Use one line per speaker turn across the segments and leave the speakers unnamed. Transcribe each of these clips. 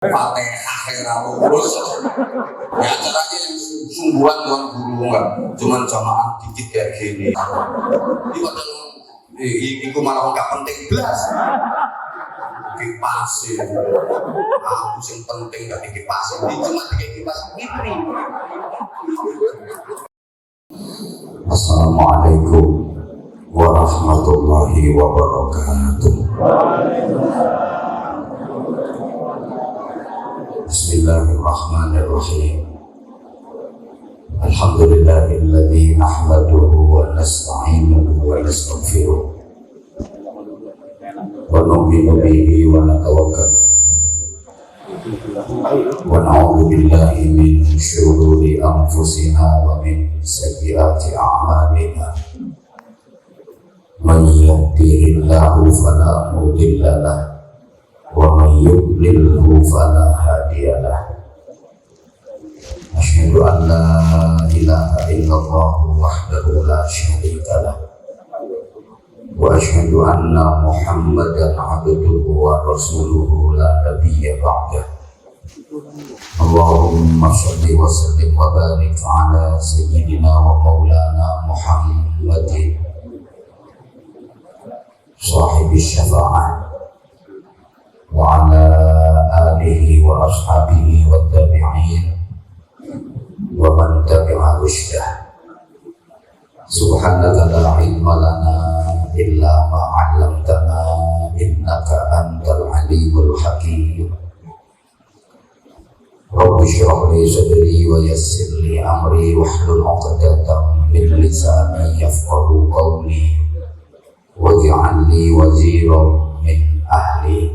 Fatihah yang lulus ya caranya yang sungguhan tuan guru enggak cuman jamaah dikit kayak gini ini padahal itu malah enggak penting belas kipasin aku yang penting enggak dikipasin ini cuma dikipasin ini. Assalamualaikum warahmatullahi wabarakatuh. Bismillahirrahmanirrahim. Alhamdulillahilladzi nahmaduhu wa nasta'inuhu wa nastaghfiruh wa nu'minu bihi wa natawakkal wa na'udzu billahi min shururi anfusina wa min sayyiati a'malina. Man yahdihillahu fala mudilla lahu wa man yudlilhu fala hadiya lahu. Asyhadu an la ilaha illallah wahdahu la syarika lahu wa asyhadu anna Muhammadan abduhu wa rasuluhu la nabiyya ba'dah. Allahumma shalli wa sallim wa barik ala sayyidina wa maulana Muhammadin sahibi syafa'ah wa ala alihi wa ashabihi wa tabi'in wa man tabi'a rusydah. Subhanaka la ilma lana illa ma 'allamtana innaka antal alimul hakim. Rabbi shrah li sadri wa yassir li amri wahlul 'uqdatam min lisani yafqahu qawli waj'al li waziran min ahli.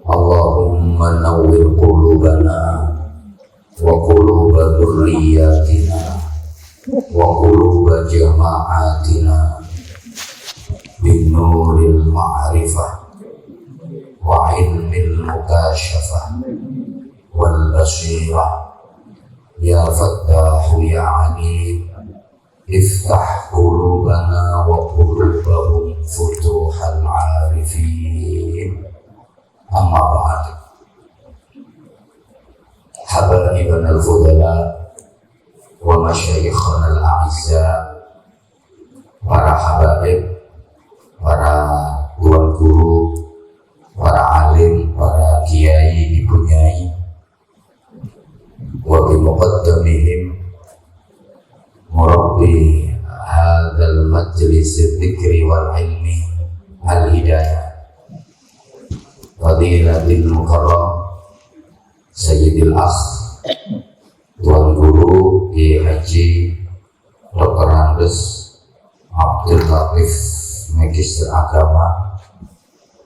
Allahumma nawwir qulubana wa quluba dhurriyyatina wa quluba jama'atina bin nuril ma'rifah wa ilmil mukashafah wal basirah ya fattahu ya alim. Iftah qulubana wa qulubahum futuhal arifin. Amma ba'd. Habaibana al-fudala wa masyayikhana al-a'izza, para habaib, para tuan guru, para alim, para kiai, ibu nyai, wa bimuqaddamihim murabbi hadzal majlis dzikri wal ilmi al-hidayah Fadilatil Mukarram Sayyidil Akh Tuan Guru Kiai Haji Dr. Andes Abdul Latif Magister Agama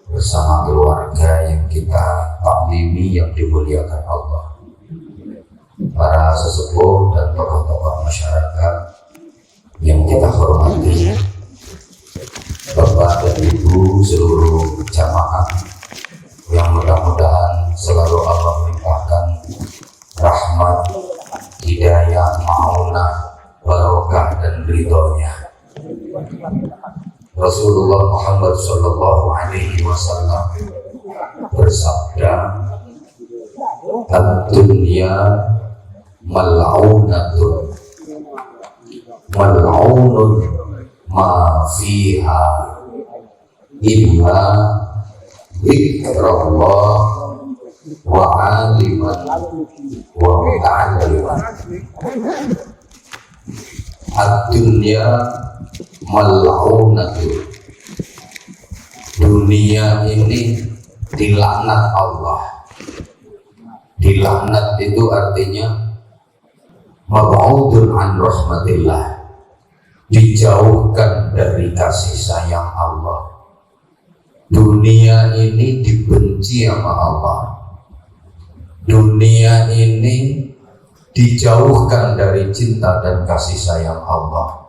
bersama keluarga yang kita taklimi yang dimuliakan Allah, para sesepuh dan tokoh-tokoh masyarakat yang kita hormati, Bapak dan Ibu seluruh jamaah yang mudah-mudahan selalu Allah melimpahkan rahmat, hidayah, ma'unah, barokah dan ridhonya. Rasulullah Muhammad sallallahu alaihi wasallam bersabda, "Ad-dunya mal'unatun, mal'unun ma fiha illa zikrullah wa aliman wa muta'alliman." Ad-dunya mal'unatun, dunia ini dilaknat Allah. Dilaknat itu artinya mab'udun an rahmatillah, dijauhkan dari kasih sayang Allah. Dunia ini dibenci sama Allah. Dunia ini dijauhkan dari cinta dan kasih sayang Allah.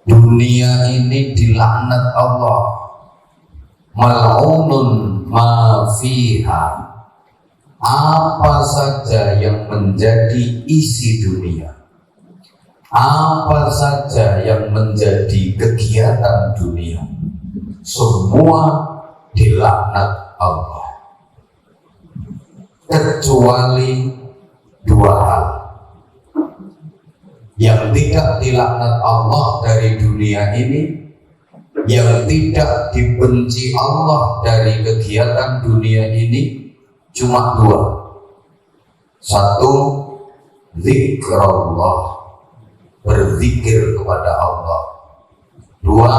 Dunia ini dilaknat Allah. Mal'unun ma fiha, apa saja yang menjadi isi dunia, apa saja yang menjadi kegiatan dunia, semua dilaknat Allah. kecuali dua hal. Yang tidak dilaknat Allah dari dunia ini, yang tidak dibenci Allah dari kegiatan dunia ini, cuma dua. Satu, zikrullah, berzikir kepada Allah. Dua,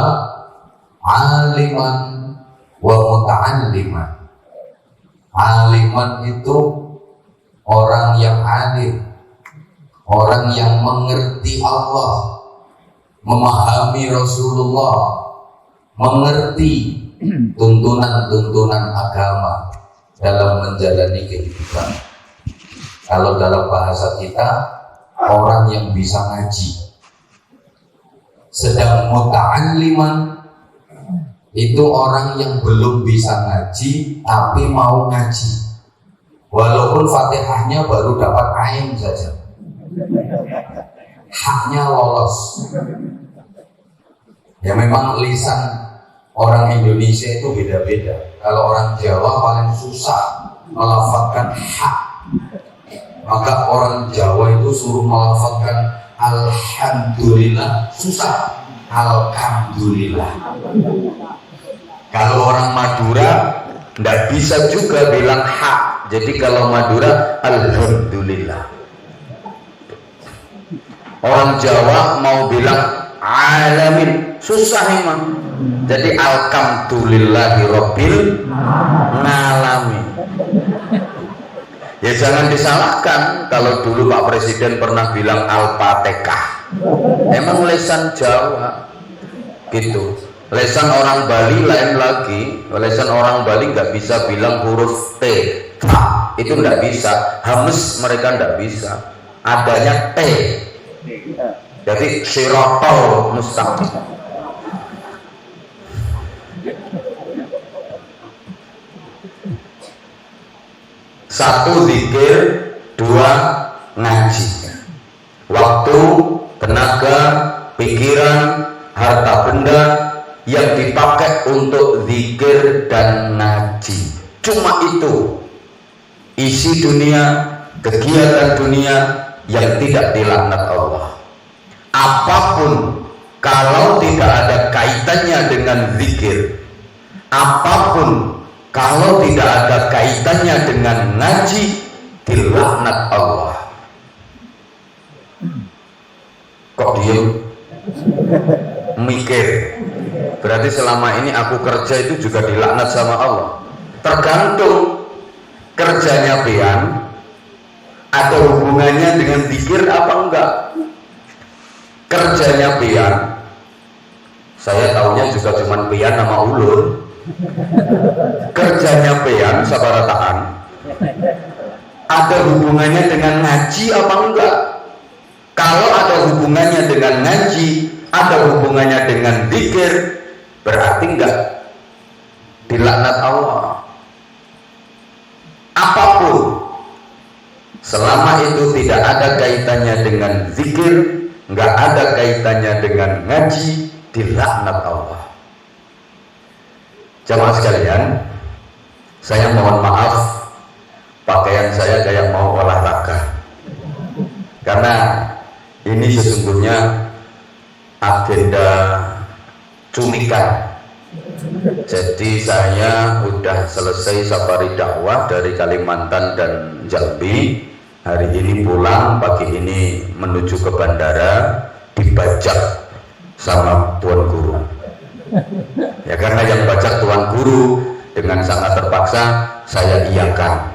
aliman wa muta'alliman. Aliman itu orang yang alim, orang yang mengerti Allah, memahami Rasulullah, mengerti tuntunan-tuntunan agama dalam menjalani kehidupan. Kalau dalam bahasa kita, orang yang bisa ngaji. Sedang muta'alliman itu orang yang belum bisa ngaji tapi mau ngaji, walaupun Fatihahnya baru dapat ain saja, haknya lolos. Ya memang lisan orang Indonesia itu beda-beda. Kalau orang Jawa paling susah melafazkan hak, maka orang Jawa itu suruh melafazkan alhamdulillah susah, alhamdulillah. Kalau orang Madura tidak bisa juga bilang hak, jadi kalau Madura alhamdulillah. Orang Jawa mau bilang alamin susah emang, jadi alhamdulillahirabbil alamin. Ya jangan disalahkan kalau dulu Pak Presiden pernah bilang Al-Fatihah, emang lisan Jawa gitu. Lesan orang Bali lain lagi. Lesan orang Bali nggak bisa bilang huruf T, ta, itu nggak bisa. Hames mereka nggak bisa. Adanya T. Jadi sirotol mustaqim. Satu zikir, dua ngaji. Waktu, tenaga, pikiran, harta benda yang dipakai untuk zikir dan ngaji, cuma itu isi dunia, kegiatan dunia yang tidak dilaknat Allah. Apapun kalau tidak ada kaitannya dengan zikir, apapun kalau tidak ada kaitannya dengan ngaji, dilaknat Allah. Kok diem? Mikir. Berarti selama ini aku kerja itu juga dilaknat sama Allah. Tergantung kerjanya pian, ada hubungannya dengan zikir apa enggak. Kerjanya pian, saya tahunya juga cuma pian sama ulur. Kerjanya pian sabarataan, ada hubungannya dengan ngaji apa enggak. Kalau ada hubungannya dengan ngaji, ada hubungannya dengan zikir, berarti enggak dilaknat Allah. Apapun selama itu tidak ada kaitannya dengan zikir, enggak ada kaitannya dengan ngaji, dilaknat Allah. Jamaah sekalian, saya mohon maaf pakaian saya kayak mau olahraga, karena ini sesungguhnya agenda cumikan. Jadi saya udah selesai safari dakwah dari Kalimantan dan Jambi. Hari ini pulang, pagi ini menuju ke bandara, dibajak sama tuan guru. Ya karena yang bajak tuan guru, dengan sangat terpaksa saya iakan.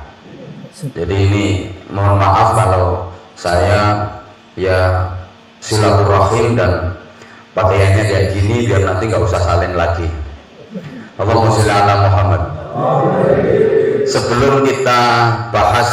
Jadi ini mohon maaf kalau saya ya silaturahim dan pakaiannya kayak gini biar nanti nggak usah salin lagi. Allahumma sholli ala Muhammad. Sebelum kita bahas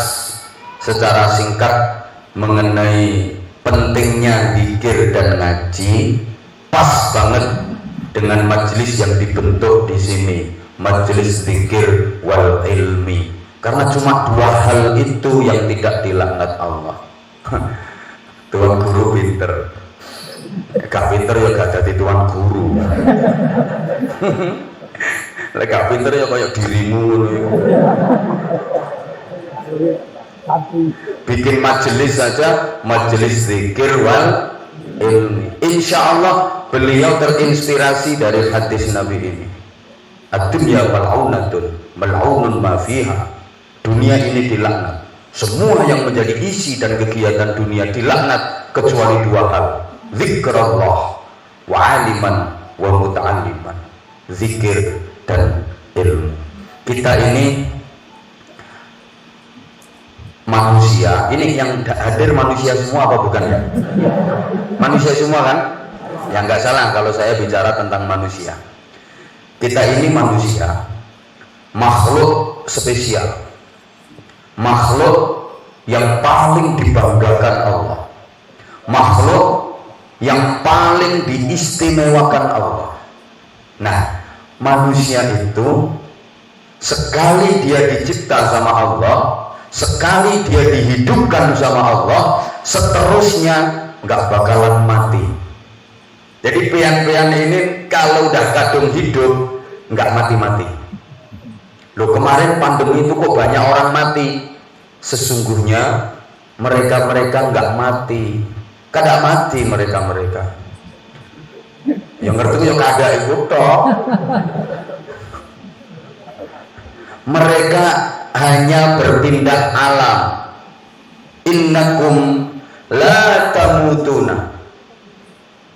secara singkat mengenai pentingnya zikir dan ngaji, pas banget dengan majelis yang dibentuk di sini, majelis zikir wal ilmi, karena cuma dua hal itu yang tidak dilaknat Allah. Tuan guru pinter, gak pinter ya gak jadi tuan guru. Lek gak pinter ya kayak dirimu.
bikin majelis saja, majelis zikir wal ilmi. Insya Allah beliau terinspirasi dari hadis Nabi ini. Ad-dunya mal'unatun, mal'unun ma fiha. Dunia ini dilaknat. Semua yang menjadi isi dan kegiatan dunia dilaknat kecuali dua hal: zikrullah wa aliman wa muta'alliman. Zikir dan ilmu. Kita ini manusia, ini yang hadir manusia semua apa bukan ya? Manusia semua kan? Ya nggak salah kalau saya bicara tentang manusia. Kita ini manusia, makhluk spesial, makhluk yang paling dibanggakan Allah, makhluk yang paling diistimewakan Allah. Nah, manusia itu sekali dia dicipta sama Allah, sekali dia dihidupkan sama Allah, seterusnya nggak bakalan mati. Jadi pian-pian ini kalau udah kadung hidup nggak mati-mati. Loh, kemarin pandemi itu kok banyak orang mati. Sesungguhnya mereka-mereka nggak mati, kada mati mereka-mereka. Yang ngerti yang ada itu toh. Mereka hanya berpindah alam. Innakum la tamutuna.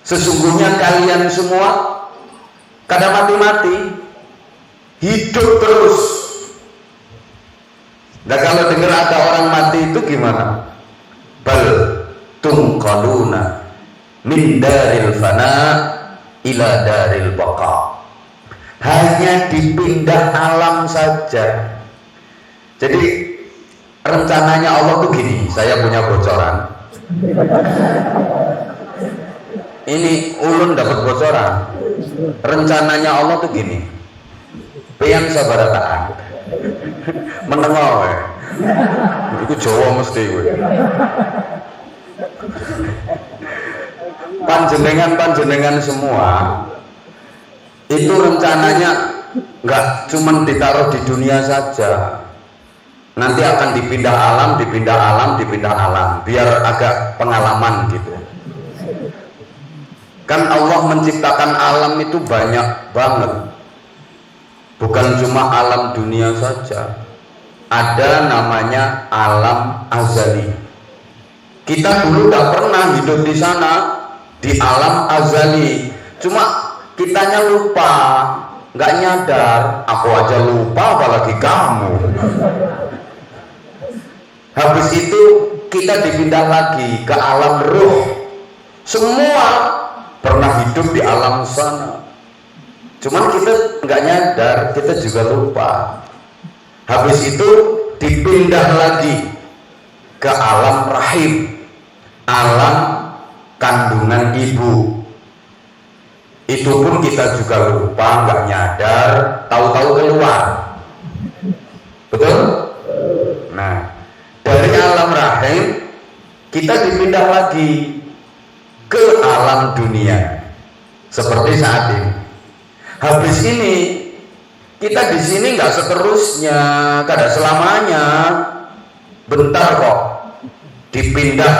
Sesungguhnya kalian semua kada mati-mati, hidup terus. Nah, kalau dengar ada orang mati itu gimana? Bal tunqaluna min daril fana ila daril baqa. Hanya dipindah alam saja. Jadi rencananya Allah tuh gini, saya punya bocoran. Ini ulun dapat bocoran. Rencananya Allah tuh gini. Pian sabarataan. Menengok ya. Itu Jawa mesti gue. Panjenengan semua itu rencananya nggak cuman ditaruh di dunia saja. Nanti akan dipindah alam, biar agak pengalaman gitu. Kan Allah menciptakan alam itu banyak banget, bukan cuma alam dunia saja. Ada namanya alam azali. Kita dulu udah pernah hidup di sana, di alam azali. Cuma kitanya lupa, nggak nyadar. Aku aja lupa, apalagi kamu. Habis itu kita dipindah lagi ke alam ruh. Semua pernah hidup di alam sana, cuman kita nggak nyadar, kita juga lupa. Habis itu dipindah lagi ke alam rahim, alam kandungan ibu. Itu pun kita juga lupa, nggak nyadar, tahu-tahu keluar. Betul? Nah, dari alam rahim kita dipindah lagi ke alam dunia seperti saat ini. Habis ini kita di sini nggak seterusnya, kada selamanya, bentar kok dipindah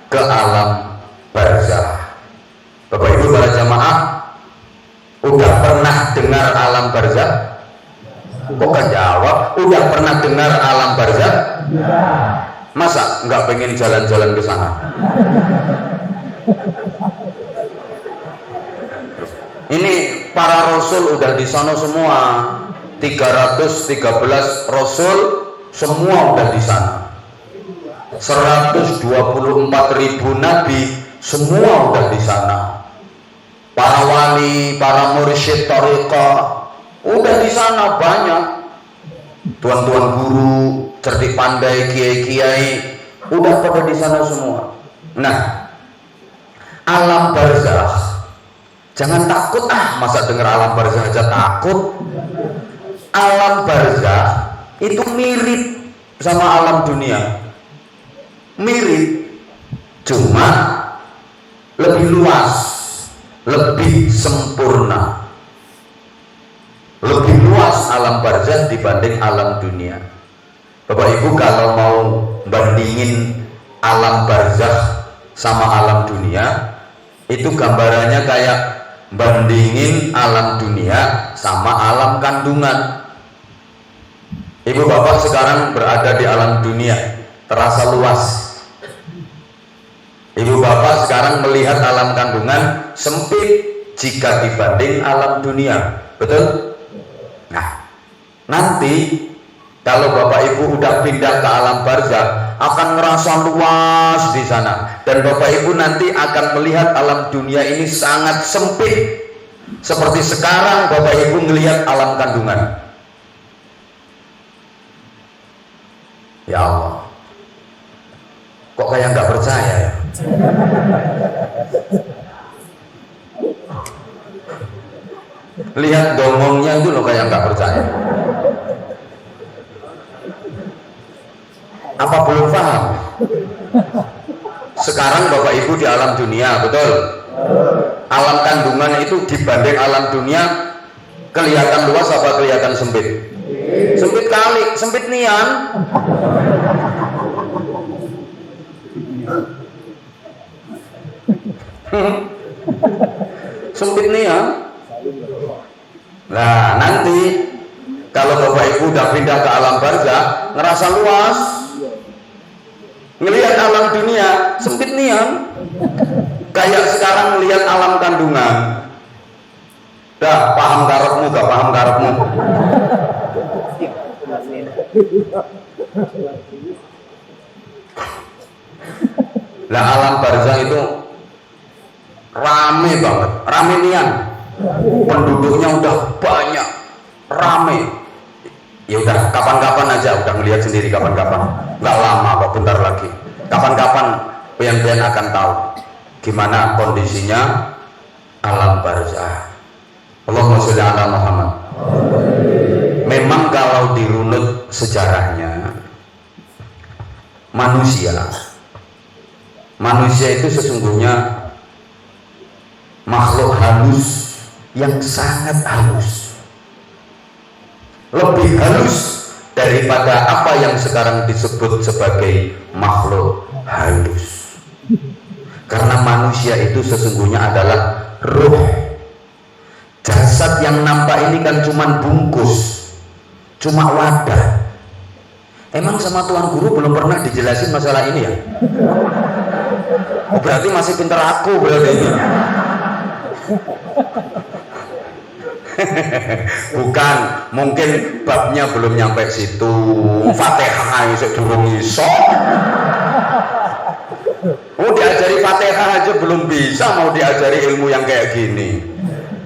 ke alam barzah. Bapak Ibu para jamaah, udah pernah dengar alam barzah? Kok kan jawab? Udah pernah dengar alam barzah? Masa nggak pengen jalan-jalan ke sana? Ini para rasul udah di sana semua, 313 rasul semua udah di sana. 124.000 nabi semua udah di sana. Para wali, para mursyid thariqah udah di sana banyak. Tuan-tuan guru, cerdik pandai, kiai-kiai udah pada di sana semua. Nah, alam barzakh, jangan takut masa dengar alam barzakh aja takut. Alam barzakh itu mirip sama alam dunia, mirip, cuma lebih luas, lebih sempurna, lebih luas alam barzakh dibanding alam dunia. Bapak Ibu kalau mau bandingin alam barzakh sama alam dunia, itu gambarannya kayak bandingin alam dunia sama alam kandungan. Ibu bapak sekarang berada di alam dunia, terasa luas. Ibu bapak sekarang melihat alam kandungan sempit jika dibanding alam dunia, betul? Nah, nanti kalau bapak ibu udah pindah ke alam barzakh, akan ngerasa luas di sana, dan bapak ibu nanti akan melihat alam dunia ini sangat sempit, seperti sekarang bapak ibu melihat alam kandungan. Ya Allah, kok kayak nggak percaya ya? Lihat dongongnya itu loh kayak nggak percaya. Apa belum paham? Sekarang bapak ibu di alam dunia, betul? Alam kandungan itu dibanding alam dunia kelihatan luas apa kelihatan sempit? Sempit kali, sempit nian. Sempit nian. Nah, nanti kalau bapak ibu udah pindah ke alam barzakh, ngerasa luas. Ngelihat alam dunia sempit nian, kayak sekarang melihat alam kandungan. Dah paham karepmu gak paham karepmu? Lah alam barzakh itu rame banget, rame nian. Penduduknya udah banyak, rame. Ya udah kapan-kapan aja, udah melihat sendiri kapan-kapan, nggak lama kok, bentar lagi. Kapan-kapan pian-pian akan tahu gimana kondisinya alam barzakh. Allahumma sholli ala Muhammad. Memang kalau dirunut sejarahnya, manusia itu sesungguhnya makhluk halus yang sangat halus, lebih halus daripada apa yang sekarang disebut sebagai makhluk halus. Karena manusia itu sesungguhnya adalah ruh. Jasad yang nampak ini kan cuma bungkus, cuma wadah. Emang sama Tuan Guru belum pernah dijelasin masalah ini ya? Oh, berarti masih pintar aku berarti ini. Bukan, mungkin babnya belum nyampe situ. Fatihah iso durung iso. Oh, diajari Fatihah aja belum bisa, mau diajari ilmu yang kayak gini.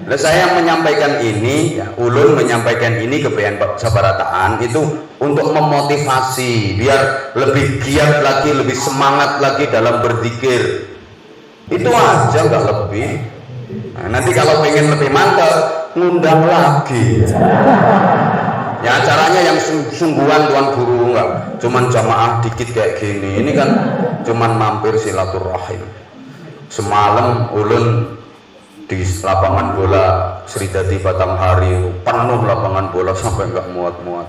Nah, saya menyampaikan ini, ya, ulun menyampaikan ini ke PN Sabarataan itu untuk memotivasi biar lebih giat lagi, lebih semangat lagi dalam berzikir. Itu aja, nggak lebih. Nah, nanti kalau pengen lebih mantap, ngundang lagi. Ya acaranya yang sungguhan Tuan Guru, nggak cuman jamaah dikit kayak gini. Ini kan cuman mampir silaturahim. Semalam ulun di lapangan bola Sridadi Batanghari, penuh lapangan bola sampai nggak muat-muat.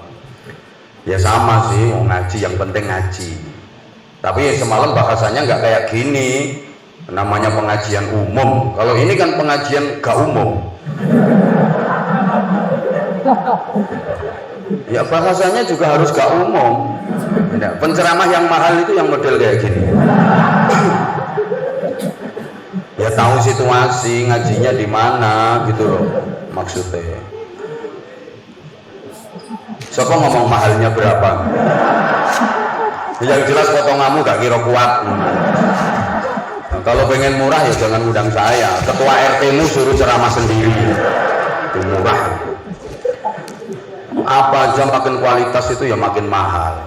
Ya sama sih, mau ngaji yang penting ngaji. Tapi semalam bahasanya nggak kayak gini, namanya pengajian umum. Kalau ini kan pengajian gak umum. Ya bahasanya juga harus gak umum. Penceramah yang mahal itu yang model kayak gini. Ya tahu situasi ngajinya di mana gitu loh maksudnya. Siapa ngomong mahalnya berapa? Yang jelas potonganmu gak kira kuat. Nah, kalau pengen murah ya jangan undang saya. Ketua RT-mu suruh ceramah sendiri. Itu murah. Apa aja makin kualitas itu ya makin mahal.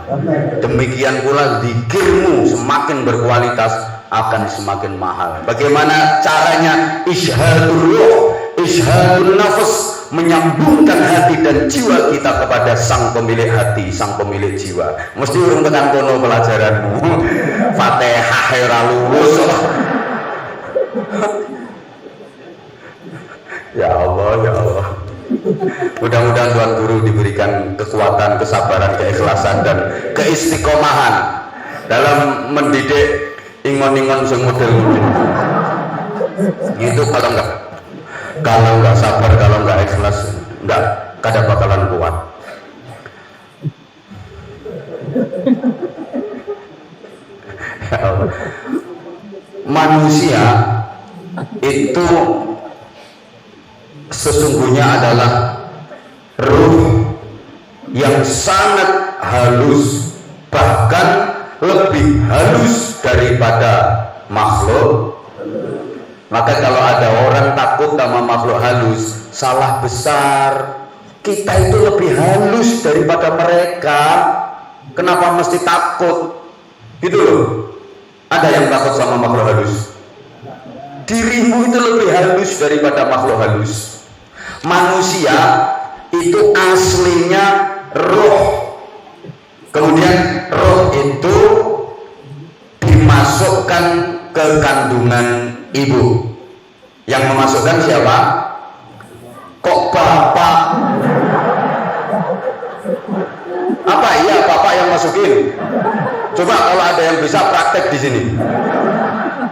Demikian pula zikirmu semakin berkualitas akan semakin mahal. Bagaimana caranya? Isyhadul ruh, isyhadul nafas, menyambungkan hati dan jiwa kita kepada sang pemilik hati, sang pemilik jiwa. Mesti urung tekan kono pelajaranmu. Fatihah ora lulus. Ya Allah, ya Allah. Mudah-mudahan Tuan Guru diberikan kekuatan, kesabaran, keikhlasan dan keistiqomahan dalam mendidik ingon-ingon sing model-model. Itu kalau nggak sabar, kalau nggak ikhlas, nggak kada bakalan kuat. Manusia itu sesungguhnya adalah ruh yang sangat halus, bahkan lebih halus daripada makhluk. Maka kalau ada orang takut sama makhluk halus, salah besar. Kita itu lebih halus daripada mereka. Kenapa mesti takut? Gitu loh. Ada yang takut sama makhluk halus? Dirimu itu lebih halus daripada makhluk halus. Manusia itu aslinya roh. Kemudian roh itu dimasukkan ke kandungan ibu. Yang memasukkan siapa? Kok bapak? Apa iya bapak yang masukin? Coba kalau ada yang bisa praktek di sini.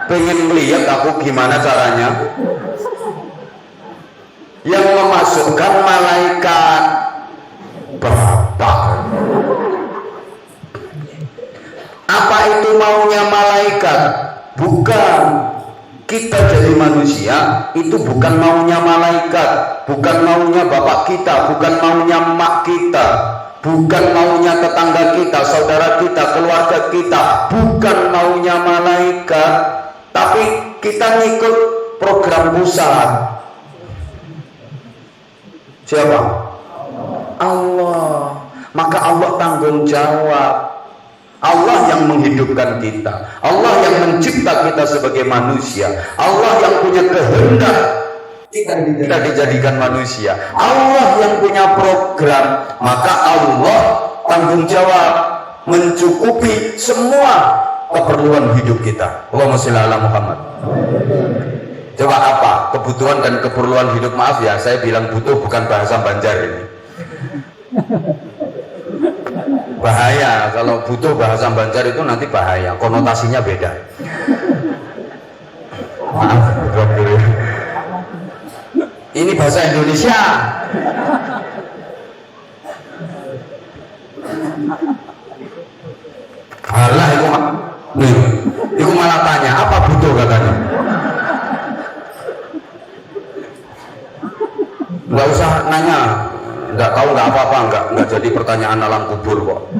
Pengen melihat aku gimana caranya. Yang memasukkan malaikat bapak. Apa itu maunya malaikat? Bukan. Kita jadi manusia itu bukan maunya malaikat, bukan maunya bapak kita, bukan maunya emak kita, bukan maunya tetangga kita, saudara kita, keluarga kita, bukan maunya malaikat, tapi kita ngikut program pusat. Siapa? Allah. Maka Allah tanggung jawab. Allah yang menghidupkan kita, Allah yang mencipta kita sebagai manusia, Allah yang punya kehendak kita dijadikan manusia, Allah yang punya program. Maka Allah tanggung jawab mencukupi semua keperluan hidup kita. Allahumma sholli ala Muhammad. Coba apa kebutuhan dan keperluan hidup? Maaf ya, saya bilang butuh bukan bahasa Banjar ini. Bahaya kalau butuh bahasa Banjar itu, nanti bahaya, konotasinya beda. Maaf, ini bahasa Indonesia. Alah, itu malah tanya apa butuh katanya. Nggak usah nanya. Nggak tahu nggak apa-apa, nggak jadi pertanyaan alam kubur kok.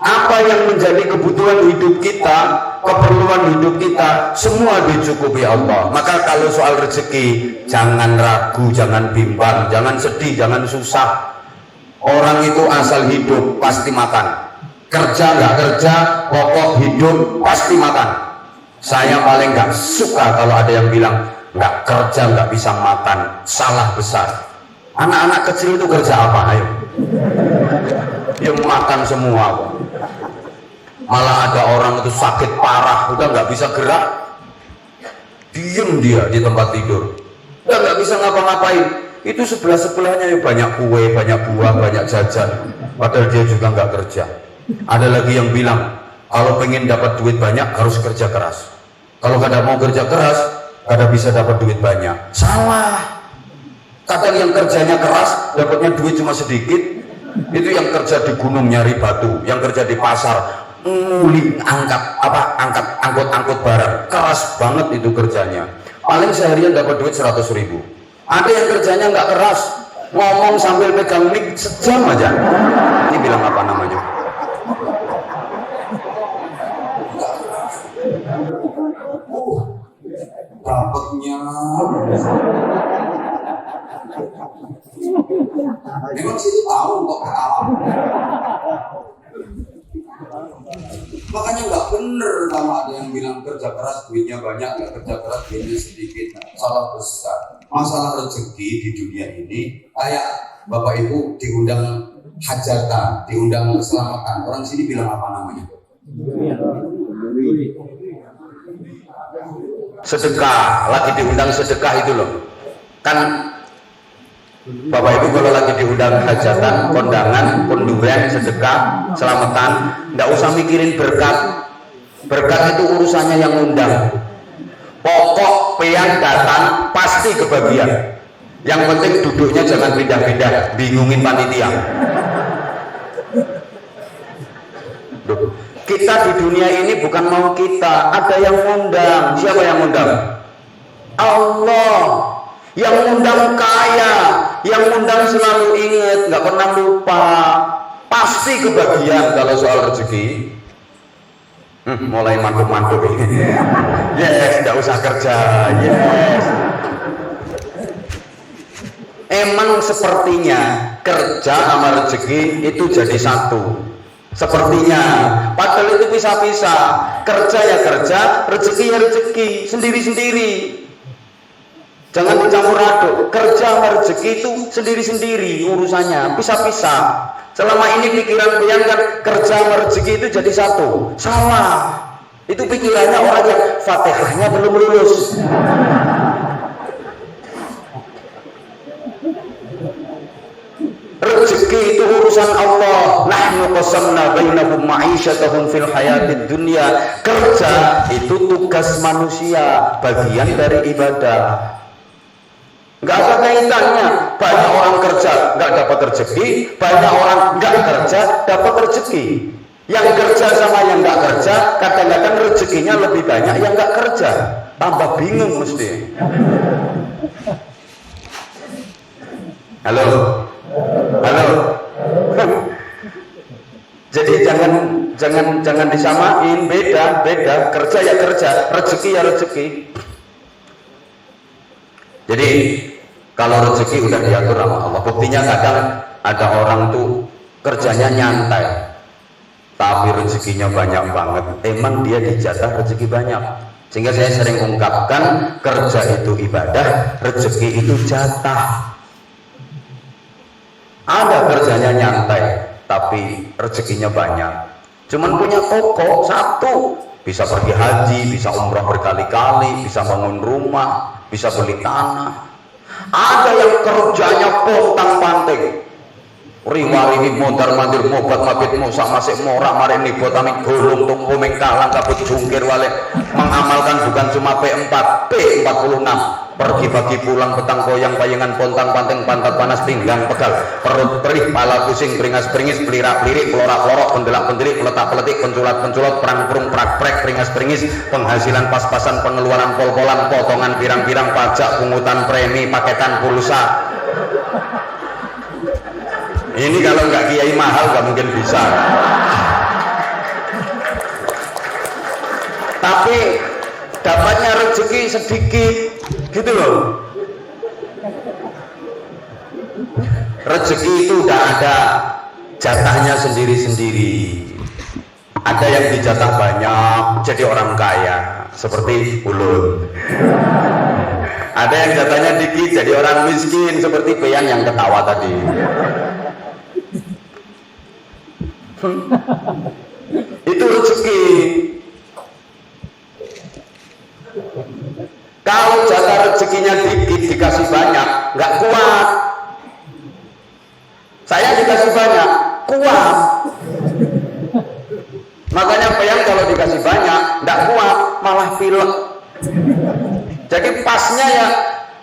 Apa yang menjadi kebutuhan hidup kita, keperluan hidup kita, semua dicukupi Allah. Maka kalau soal rezeki, jangan ragu, jangan bimbang, jangan sedih, jangan susah. Orang itu asal hidup pasti makan. Kerja nggak kerja, pokok hidup pasti makan. Saya paling nggak suka kalau ada yang bilang nggak kerja nggak bisa makan. Salah besar. Anak-anak kecil itu kerja apa? Ayo, ya makan semua kok. Malah ada orang itu sakit parah, udah nggak bisa gerak, diem dia di tempat tidur, udah nggak bisa ngapa-ngapain. Itu sebelah-sebelahnya ya banyak kue, banyak buah, banyak jajan, padahal dia juga nggak kerja. Ada lagi yang bilang kalau pengen dapat duit banyak harus kerja keras. Kalau nggak mau kerja keras, nggak bisa dapat duit banyak. Salah. Kadang yang kerjanya keras, dapatnya duit cuma sedikit. Itu yang kerja di gunung nyari batu, yang kerja di pasar angkut barang, keras banget itu kerjanya. Paling seharian dapat duit 100.000. Ada yang kerjanya nggak keras, ngomong sambil pegang mic sejam aja. Ini bilang apa namanya? Dapatnya. Memang sih tahu kok ketawa. Makanya nggak bener kalau ada yang bilang kerja keras duitnya banyak, nggak kerja keras duitnya sedikit. Salah besar. Masalah rezeki di dunia ini kayak Bapak Ibu diundang hajatan, diundang keselamatan. Orang sini bilang apa namanya? Sedekah. Lagi diundang sedekah itu loh. Kan Bapak Ibu kalau lagi diundang hajatan, kondangan, konduren, sedekah, selamatan, nggak usah mikirin berkat. Berkat itu urusannya yang undang. Pokok pian datang pasti kebagian. Yang penting duduknya jangan pindah-pindah, bingungin panitia. Duh, kita di dunia ini bukan mau kita, ada yang undang. Siapa yang undang? Allah. Yang undang kaya, yang undang selalu ingat, nggak pernah lupa, pasti kebagian kalau soal rezeki. Mulai mantuk-mantuk ini. Yes, nggak usah kerja. Yes. Emang sepertinya kerja sama rezeki itu jadi satu. Sepertinya, padahal itu pisah-pisah. Kerja ya kerja, rezeki ya rezeki, sendiri-sendiri. Jangan dicampur aduk. Kerja sama rezeki itu sendiri-sendiri urusannya, pisah-pisah. Selama ini pikiran pian kan kerja sama rezeki itu jadi satu. Salah. Itu pikirannya orang yang Fatihahnya belum lulus. Rezeki itu urusan Allah. Nahnu qasamna bainahum ma'isyatahum fil hayatid dunya. Kerja itu tugas manusia, bagian dari ibadah. Nggak ada kaitannya. Banyak orang kerja nggak dapat rezeki, banyak orang nggak kerja dapat rezeki. Yang kerja sama yang nggak kerja, kadang-kadang rezekinya lebih banyak yang nggak kerja. Tambah bingung mesti. Halo, halo. Jadi jangan disamain, beda. Kerja ya kerja, rezeki ya rezeki. Jadi kalau rezeki udah diatur sama Allah. Buktinya kadang ada orang tuh kerjanya nyantai, tapi rezekinya banyak banget. Emang dia dijatah rezeki banyak. Sehingga saya sering ungkapkan, kerja itu ibadah, rezeki itu jatah. Ada kerjanya nyantai, tapi rezekinya banyak. Cuman punya toko satu, bisa pergi haji, bisa umrah berkali-kali, bisa bangun rumah, bisa beli tanah. Ada yang kerjanya pontang-panting, riwari modar mandir mobat mabit musa masih mora mari nih botanik gulung tunggu mengkalang kabut jungkir wale, mengamalkan bukan cuma P4 P46, pergi pagi pulang petang koyang payangan pontang-panting pantat panas pinggang pegal perut perih pala pusing beringas beringis pelirak pelirik pelorak pelorok pendelak pendelik peletak peletik penculat penculot perang perung prak prek beringas beringis penghasilan pas-pasan pengeluaran pol-polan potongan pirang-pirang pajak pungutan premi paketan pulsa. Ini kalau nggak kiai mahal nggak mungkin bisa. Tapi dapatnya rezeki sedikit, gitu loh. Rezeki itu udah ada jatahnya sendiri-sendiri. Ada yang dijatah banyak jadi orang kaya, seperti ulun. Ada yang jatahnya dikit jadi orang miskin, seperti Peyan yang ketawa tadi. Itu rezeki. Kalau jatah rezekinya dikit dikasih banyak nggak kuat. Saya dikasih banyak kuat. Makanya Peyan kalau dikasih banyak nggak kuat, malah pilek. Jadi pasnya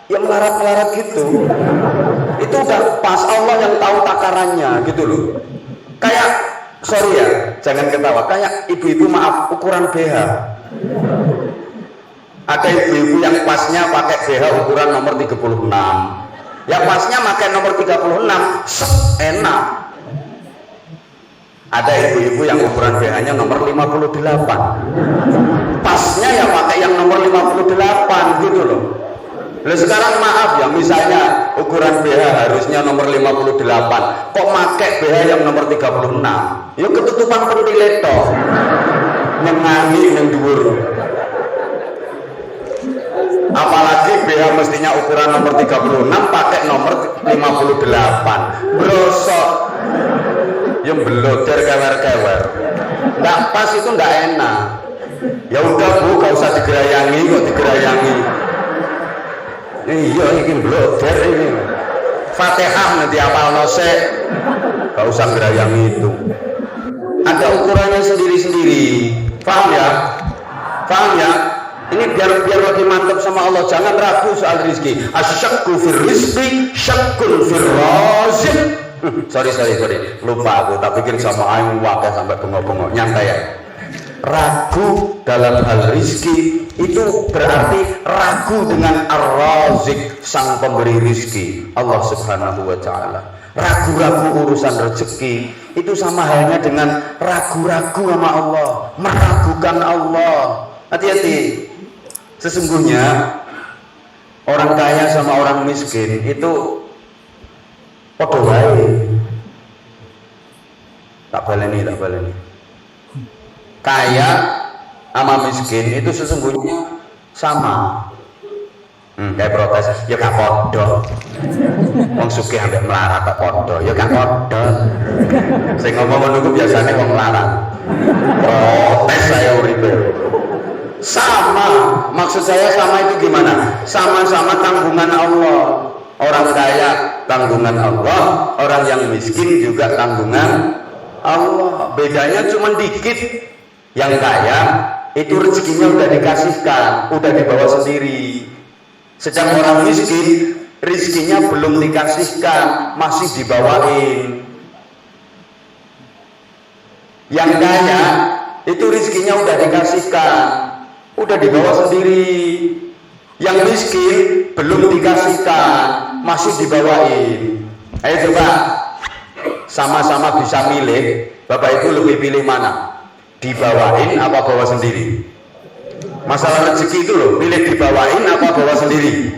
ya melarat-melarat gitu. Itu udah pas, Allah yang tahu takarannya gitu loh. Kayak sorry ya, jangan ketawa. Kayak ibu-ibu maaf ukuran BH. Ada ibu-ibu yang pasnya pakai BH ukuran nomor 36. Yang pasnya pakai nomor 36, enak. Ada ibu-ibu yang ukuran BH-nya nomor 58. Pasnya ya pakai yang nomor 58 gitu loh. Lalu sekarang maaf ya, misalnya ukuran BH harusnya nomor 58, kok pakai BH yang nomor 36? Ya ketutupan pentilet toh. Nengani yang dhuwur. Apalagi BH mestinya ukuran nomor 36 pakai nomor 58. Brosok. Yang beloder kewer-kewer. Nggak pas, itu nggak enak. Ya udah Bu, gak usah digerayangi, kok digerayangi. Iya, ini bloder ini. Fatihah nanti apal nose, gak usah gerayam itu. Ada ukurannya sendiri-sendiri. Paham ya? Paham ya? Ini biar lebih mantap sama Allah. Jangan ragu soal rizki. Asyakku fir rizki, syakkun fir razim. Sorry. Lupa aku. Tak pikir sama ayu wakil sampai bengok-bengok. Nyantai ya. Ragu dalam hal rizki itu berarti ragu dengan ar-razik, sang pemberi rizki, Allah subhanahu wa ta'ala. Ragu-ragu urusan rezeki itu sama halnya dengan ragu-ragu sama Allah, meragukan Allah. Hati-hati. Sesungguhnya orang kaya sama orang miskin itu padha wae. Tak baleni. Kaya sama miskin itu sesungguhnya sama. Kayak protes, ya gak podo. Wong sugih ambek melarat tak podo, ya gak podo. Sing ngomong ngono ku biasane wong melarat. Protes saya uripe. Sama, maksud saya sama itu gimana? Sama-sama tanggungan Allah. Orang kaya tanggungan Allah, orang yang miskin juga tanggungan Allah. Bedanya cuma dikit. Yang kaya itu rezekinya udah dikasihkan, udah dibawa sendiri. Sedang orang miskin rezekinya belum dikasihkan, masih dibawain. Yang kaya itu rezekinya udah dikasihkan, udah dibawa sendiri. Yang miskin belum dikasihkan, masih dibawain. Ayo coba sama-sama bisa milih, Bapak Ibu lebih pilih mana? Dibawain apa bawa sendiri? Masalah rezeki itu loh, pilih dibawain apa bawa sendiri.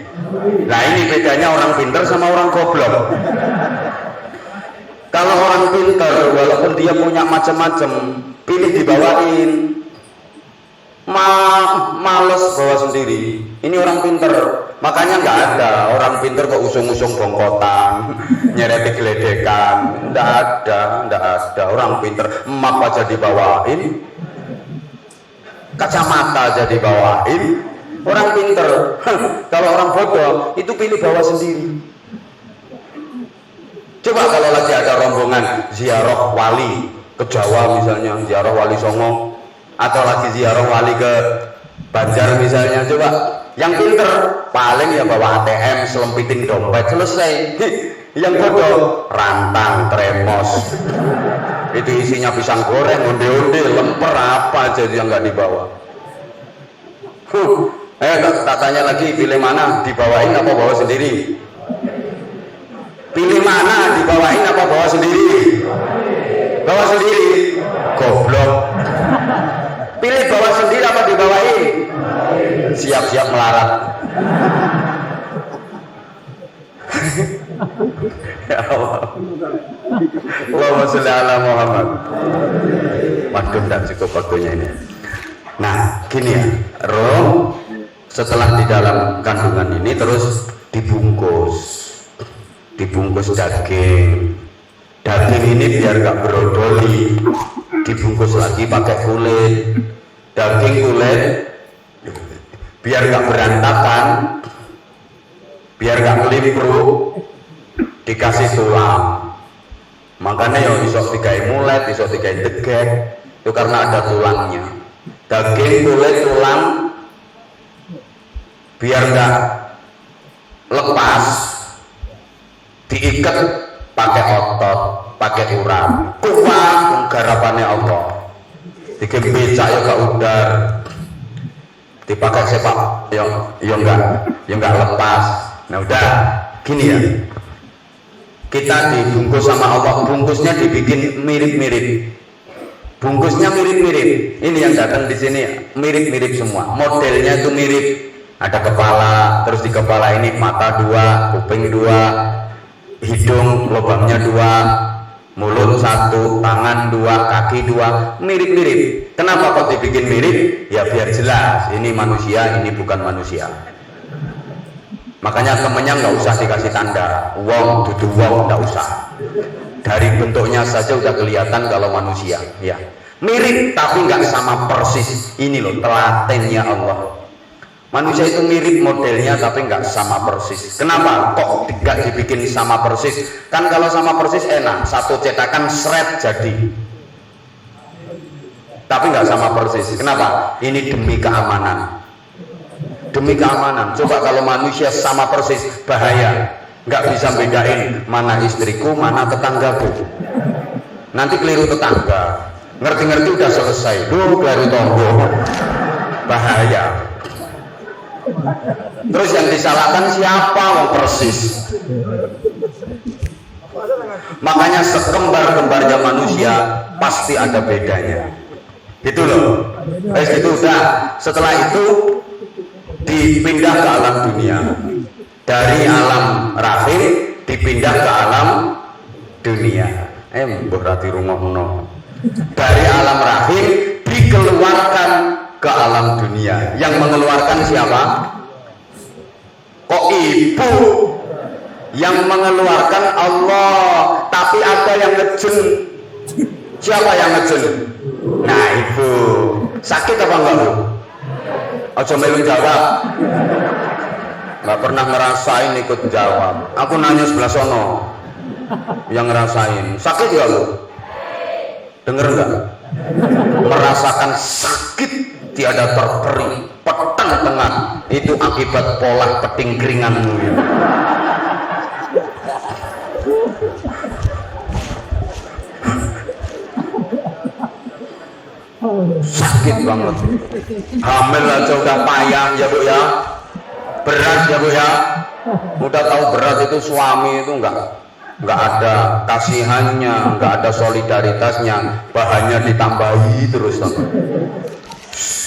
Nah ini bedanya orang pintar sama orang goblok. Kalau orang pintar walaupun dia punya macam-macam, pilih dibawain, males bawa sendiri. Ini orang pintar, makanya nggak ada orang pintar kok usung-usung bongkotan, nyereti geledekan. Nggak ada orang pintar. Map aja dibawain, kacamata aja dibawain. Orang pintar. Kalau orang bodoh itu pilih bawa sendiri. Coba kalau lagi ada rombongan ziarah wali ke Jawa misalnya, ziarah wali Songo, atau lagi ziarah wali ke Banjar misalnya, coba yang pinter paling ya bawa ATM, selempitin dompet, selesai. Yang bodoh rantang, tremos, itu isinya pisang goreng, onde-onde, lemper, apa aja yang nggak dibawa. Tak tanya lagi, pilih mana, dibawain apa bawa sendiri? Pilih mana, dibawain apa bawa sendiri? Bawa sendiri, goblok. Pilih bawa sendiri apa dibawain? Siap-siap melarat. Ya Allah. Allahumma sholli ala Muhammad. Waduh, dan cukup waktunya ini. Nah, gini ya, roh setelah di dalam kandungan ini terus dibungkus daging. Daging ini biar gak berodoli, dibungkus lagi pakai kulit. Daging kulit biar gak berantakan, biar gak kelipru, dikasih tulang. Makanya ya iso digawe mulet, iso digawe degek, itu karena ada tulangnya. Daging kulit tulang biar gak lepas, diikat pakai otot, pakai urat, kuat garapannya Allah. Dikebecak ya gak udar, dipakai sepak yang enggak lepas. Nah udah gini ya, kita dibungkus sama Allah, bungkusnya dibikin mirip-mirip, bungkusnya mirip-mirip. Ini yang datang di sini mirip-mirip semua, modelnya itu mirip. Ada kepala, terus di kepala ini mata 2, kuping 2, hidung lubangnya 2, mulut 1, tangan 2, kaki 2, mirip-mirip. Kenapa kok dibikin mirip? Ya biar jelas ini manusia, ini bukan manusia. Makanya temennya nggak usah dikasih tanda wong dudu wong, nggak usah. Dari bentuknya saja udah kelihatan kalau manusia. Ya mirip tapi nggak sama persis. Ini loh telatennya Allah. Manusia itu mirip modelnya tapi nggak sama persis. Kenapa? Kok nggak dibikin sama persis? Kan kalau sama persis enak, satu cetakan shred jadi. Tapi nggak sama persis. Kenapa? Ini demi keamanan. Demi keamanan. Coba kalau manusia sama persis, bahaya. Nggak bisa bedain mana istriku, mana tetanggaku. Nanti keliru tetangga. Ngerti-ngerti udah selesai. Duh, keliru tonggo. Bahaya. Terus yang disalahkan siapa? Wong persis. Makanya sekembar-kembarnya manusia pasti ada bedanya. Gitu loh. Itu udah. Setelah itu dipindah ke alam dunia. Dari alam rahim dipindah ke alam dunia. Berarti rumahno. Dari alam rahim dikeluarkan ke alam dunia. Yang mengeluarkan siapa? Kok ibu? Yang mengeluarkan Allah. Tapi ada yang ngejen. Siapa yang ngejen? Nah ibu. Sakit apa enggak bu? Ojo melu jawab. Nggak pernah ngerasain ikut jawab. Aku nanya sebelah sono. Yang ngerasain. Sakit ya lu? Dengar enggak? Merasakan sakit tiada terperi, petang tengah, itu akibat pola peting keringanmu ya. Sakit banget. Hamil aja udah payah ya bu ya, berat ya bu ya. Udah tahu berat itu suami itu nggak ada kasihannya, nggak ada solidaritasnya, bahannya ditambahi terus sama.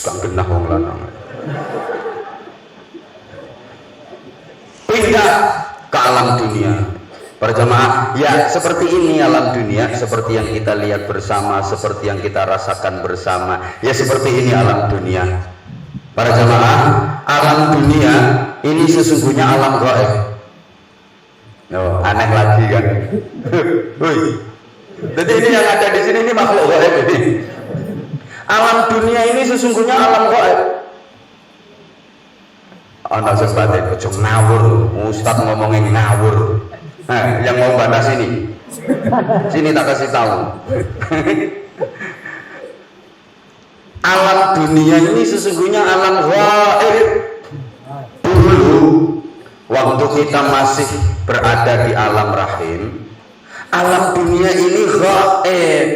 Kang genah wong lanang. Pindah ke alam dunia. Para jamaah, ya seperti ini alam dunia, seperti yang kita lihat bersama, seperti yang kita rasakan bersama. Ya seperti ini alam dunia. Para jamaah, alam dunia ini sesungguhnya alam gaib. Oh, aneh lagi kan. Jadi ini yang ada di sini ini makhluk gaib ini. Alam dunia ini sesungguhnya alam gaib. Ana sesuatu ojo ngawur, Ustaz ngomongin ngawur. Nah, yang mau batas sini. Sini tak kasih tahu. Alam dunia ini sesungguhnya alam gaib. Dulu waktu kita masih berada di alam rahim, alam dunia ini gaib.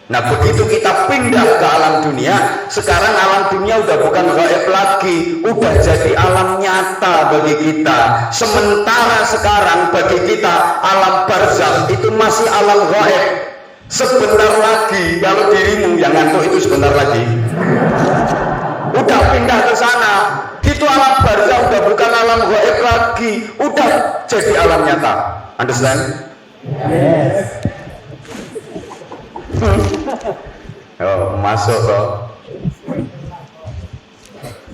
Nah begitu kita pindah ke alam dunia, sekarang alam dunia udah bukan gaib lagi, udah jadi alam nyata bagi kita. Sementara sekarang bagi kita alam barzakh itu masih alam gaib. Sebentar lagi kalau dirimu yang ngantuk itu sebentar lagi udah pindah ke sana, itu alam barzakh udah bukan alam gaib lagi, udah jadi alam nyata. Understand? Yes. Oh, masuk toh.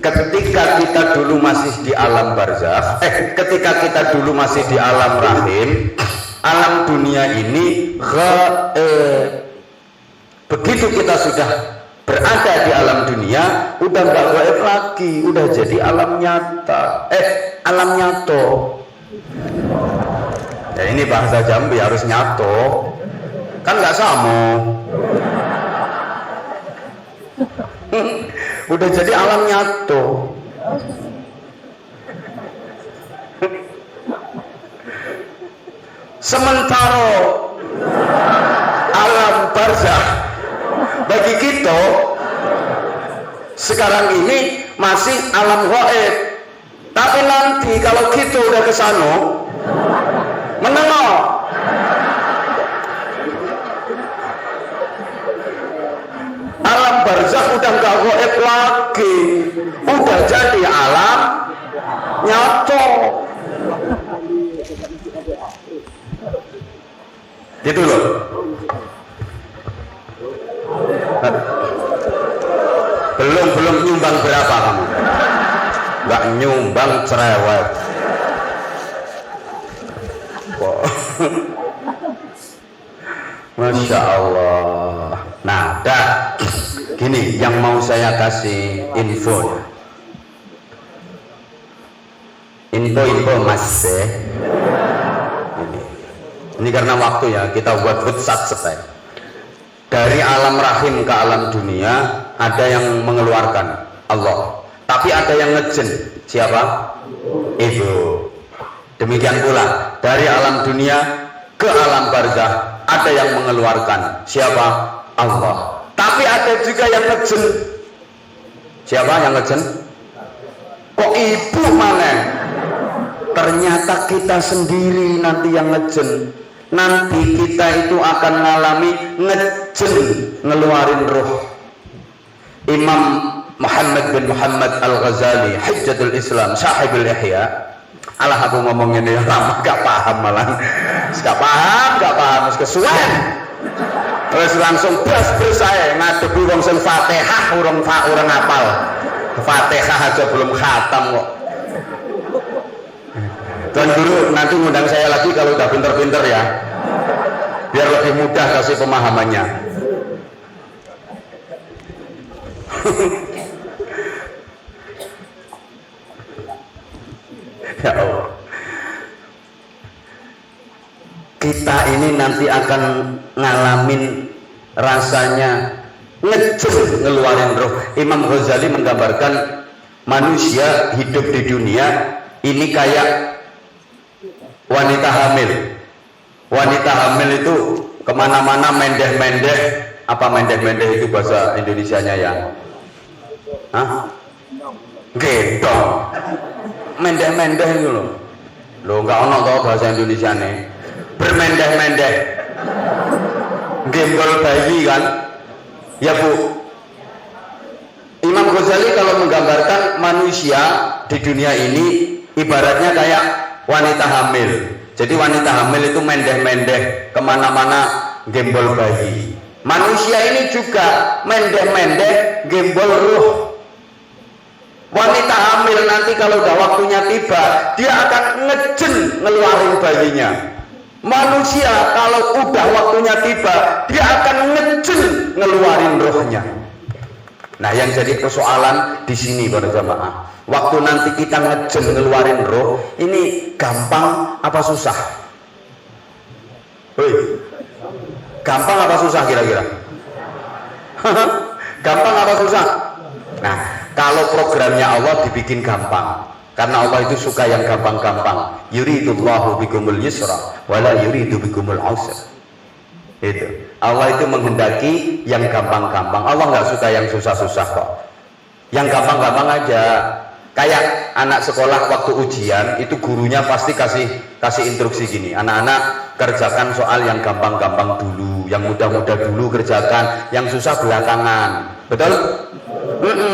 Ketika kita dulu masih di alam barzakh, ketika kita dulu masih di alam rahim, alam dunia ini gaib. Begitu kita sudah berada di alam dunia, udah nggak gaib lagi, udah jadi alam nyata. Alam nyato. Ya ini bahasa Jambi harus nyato. Kan nggak sama. Udah jadi alam nyato. Sementara alam barzakh bagi kita sekarang ini masih alam gaib. Tapi nanti kalau kita udah ke sana menengok, alam barzakh udah nggak gaib lagi, udah jadi alam nyata. Gitu loh. Belum nyumbang berapa kamu? Nggak nyumbang cerewet. Masya Allah. Nah, dah gini yang mau saya kasih info. info mas ini karena waktu ya, kita buat sat-set. Dari alam rahim ke alam dunia ada yang mengeluarkan Allah, tapi ada yang ngejen. Siapa? Ibu. Demikian pula dari alam dunia ke alam barzah ada yang mengeluarkan. Siapa? Allah. Tapi ada juga yang ngejen. Siapa yang ngejen? Kok ibu mana? Ternyata kita sendiri nanti yang ngejen. Nanti kita itu akan mengalami ngejen, ngeluarin roh. Imam Muhammad bin Muhammad Al-Ghazali, Hujjatul Islam, Sahibul Ihya. Alah aku ngomongin ini lama gak paham malah. Gak paham, kesuwen. Terus langsung bers saya ngadepi wong sing Fatihah urung hafal. Fatihah aja belum khatam kok. Dan dulu nanti ngundang saya lagi kalau udah pinter-pinter ya, biar lebih mudah kasih pemahamannya. Ya Allah, kita ini nanti akan ngalamin rasanya ngejen, ngeluarin roh. Imam Ghazali menggambarkan manusia hidup di dunia ini kayak wanita hamil. Wanita hamil itu kemana-mana mendeh-mendeh. Apa mendeh-mendeh itu bahasa Indonesianya ya? Hah? Gendong. Mendeh-mendeh itu loh. Loh nggak ono tau bahasa Indonesianya. Bermendeh-mendeh. Gembol bayi kan? Ya Bu. Imam Ghazali kalau menggambarkan manusia di dunia ini ibaratnya kayak wanita hamil. Jadi wanita hamil itu mendeh-mendeh kemana-mana gembol bayi. Manusia ini juga mendeh-mendeh gembol ruh. Wanita hamil nanti kalau udah waktunya tiba, dia akan ngejen ngeluarin bayinya. Manusia kalau udah waktunya tiba, dia akan ngejen ngeluarin rohnya. Nah, yang jadi persoalan di sini para jamaah, waktu nanti kita ngejen ngeluarin roh, ini gampang apa susah? Hei, gampang apa susah kira-kira? Gampang apa susah? Nah, kalau programnya Allah dibikin gampang, karena Allah itu suka yang gampang-gampang. Yuridullahu bikumul yusra wala yuridu bikumul usra. Itu Allah itu menghendaki yang gampang-gampang. Allah nggak suka yang susah-susah kok. Yang gampang-gampang aja. Kayak anak sekolah waktu ujian itu gurunya pasti kasih instruksi gini, anak-anak kerjakan soal yang gampang-gampang dulu, yang mudah-mudah dulu kerjakan, yang susah belakangan. Betul?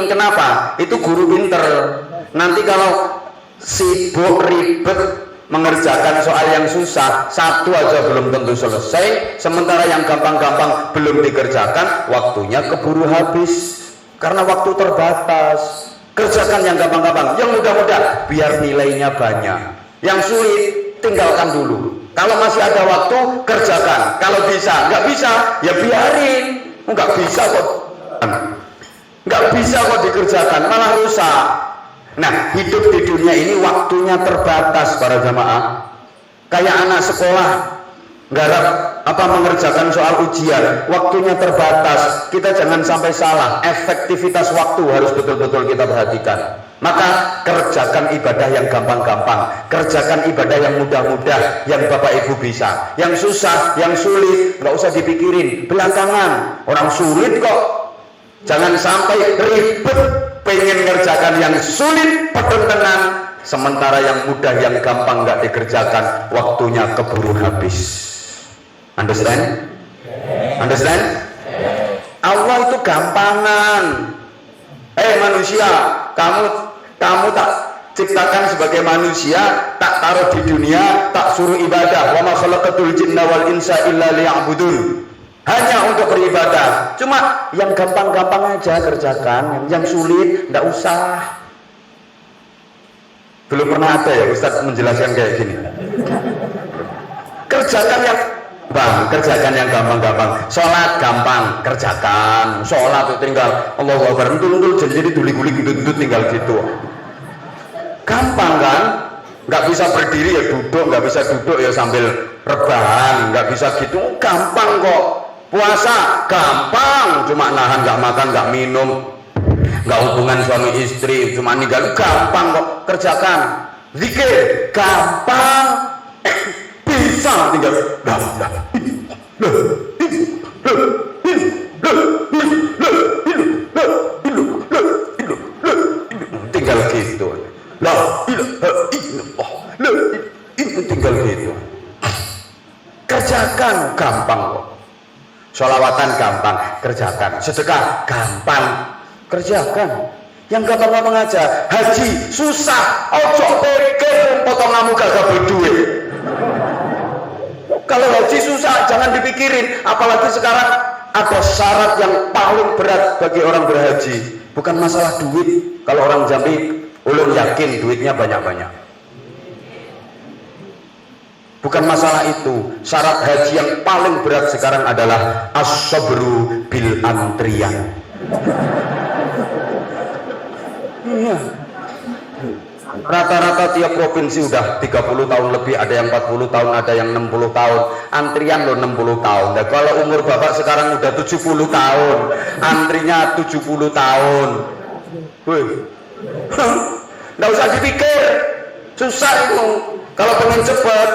Kenapa? Itu guru pinter. Nanti kalau sibuk ribet mengerjakan soal yang susah, satu aja belum tentu selesai, sementara yang gampang-gampang belum dikerjakan, waktunya keburu habis karena waktu terbatas. Kerjakan yang gampang-gampang, yang mudah-mudah biar nilainya banyak. Yang sulit tinggalkan dulu. Kalau masih ada waktu kerjakan. Kalau bisa, nggak bisa ya biarin. Nggak bisa kok dikerjakan, malah rusak. Nah, hidup di dunia ini waktunya terbatas para jamaah. Kayak anak sekolah garap mengerjakan soal ujian, waktunya terbatas. Kita jangan sampai salah, efektivitas waktu harus betul-betul kita perhatikan. Maka kerjakan ibadah yang gampang-gampang, kerjakan ibadah yang mudah-mudah, yang Bapak Ibu bisa. Yang susah, yang sulit, nggak usah dipikirin belakangan. Orang sulit kok, jangan sampai ribet pengen ngerjakan yang sulit pertentangan, sementara yang mudah, yang gampang nggak dikerjakan, waktunya keburu habis. Understand? Understand? Allah itu gampangan. Manusia, kamu tak ciptakan sebagai manusia, tak taruh di dunia, tak suruh ibadah. Wa ma khalaqatul jinna wal insa illa liya'budun. Hanya untuk beribadah. Cuma yang gampang-gampang aja kerjakan, yang sulit enggak usah. Belum pernah ada ya Ustaz menjelaskan kayak gini. Kerjakan yang gampang-gampang. Sholat gampang, kerjakan. Sholat itu tinggal Allahu Akbar, entul jadi duli-duli gendut tinggal gitu. Gampang kan? nggak bisa berdiri ya duduk, nggak bisa duduk ya sambil rebahan, nggak bisa gitu, gampang kok. Puasa gampang, cuma nahan nggak makan nggak minum, nggak hubungan suami istri, cuma ninggal, gampang kok. Kerjakan. Zikir gampang, bisa tinggal tinggal gitu. Tinggal gitu. Kerjakan gampang kok. Sholawatan gampang, kerjakan. Sedekah gampang, kerjakan. Yang gampang-gampang aja. Haji susah, ojo pikir potong kamu gak berduit. Kalau haji susah jangan dipikirin, apalagi sekarang ada syarat yang paling berat bagi orang berhaji, bukan masalah duit. Kalau orang Jambi ulun yakin duitnya banyak-banyak, bukan masalah itu. Syarat haji yang paling berat sekarang adalah as-sabru bil antrian. Iya. Rata-rata tiap provinsi udah 30 tahun lebih, ada yang 40 tahun, ada yang 60 tahun. Antrian loh 60 tahun. Nah, kalau umur bapak sekarang udah 70 tahun, antrinya 70 tahun. Wih. Nggak usah dipikir, susah itu. Kalau pengen cepet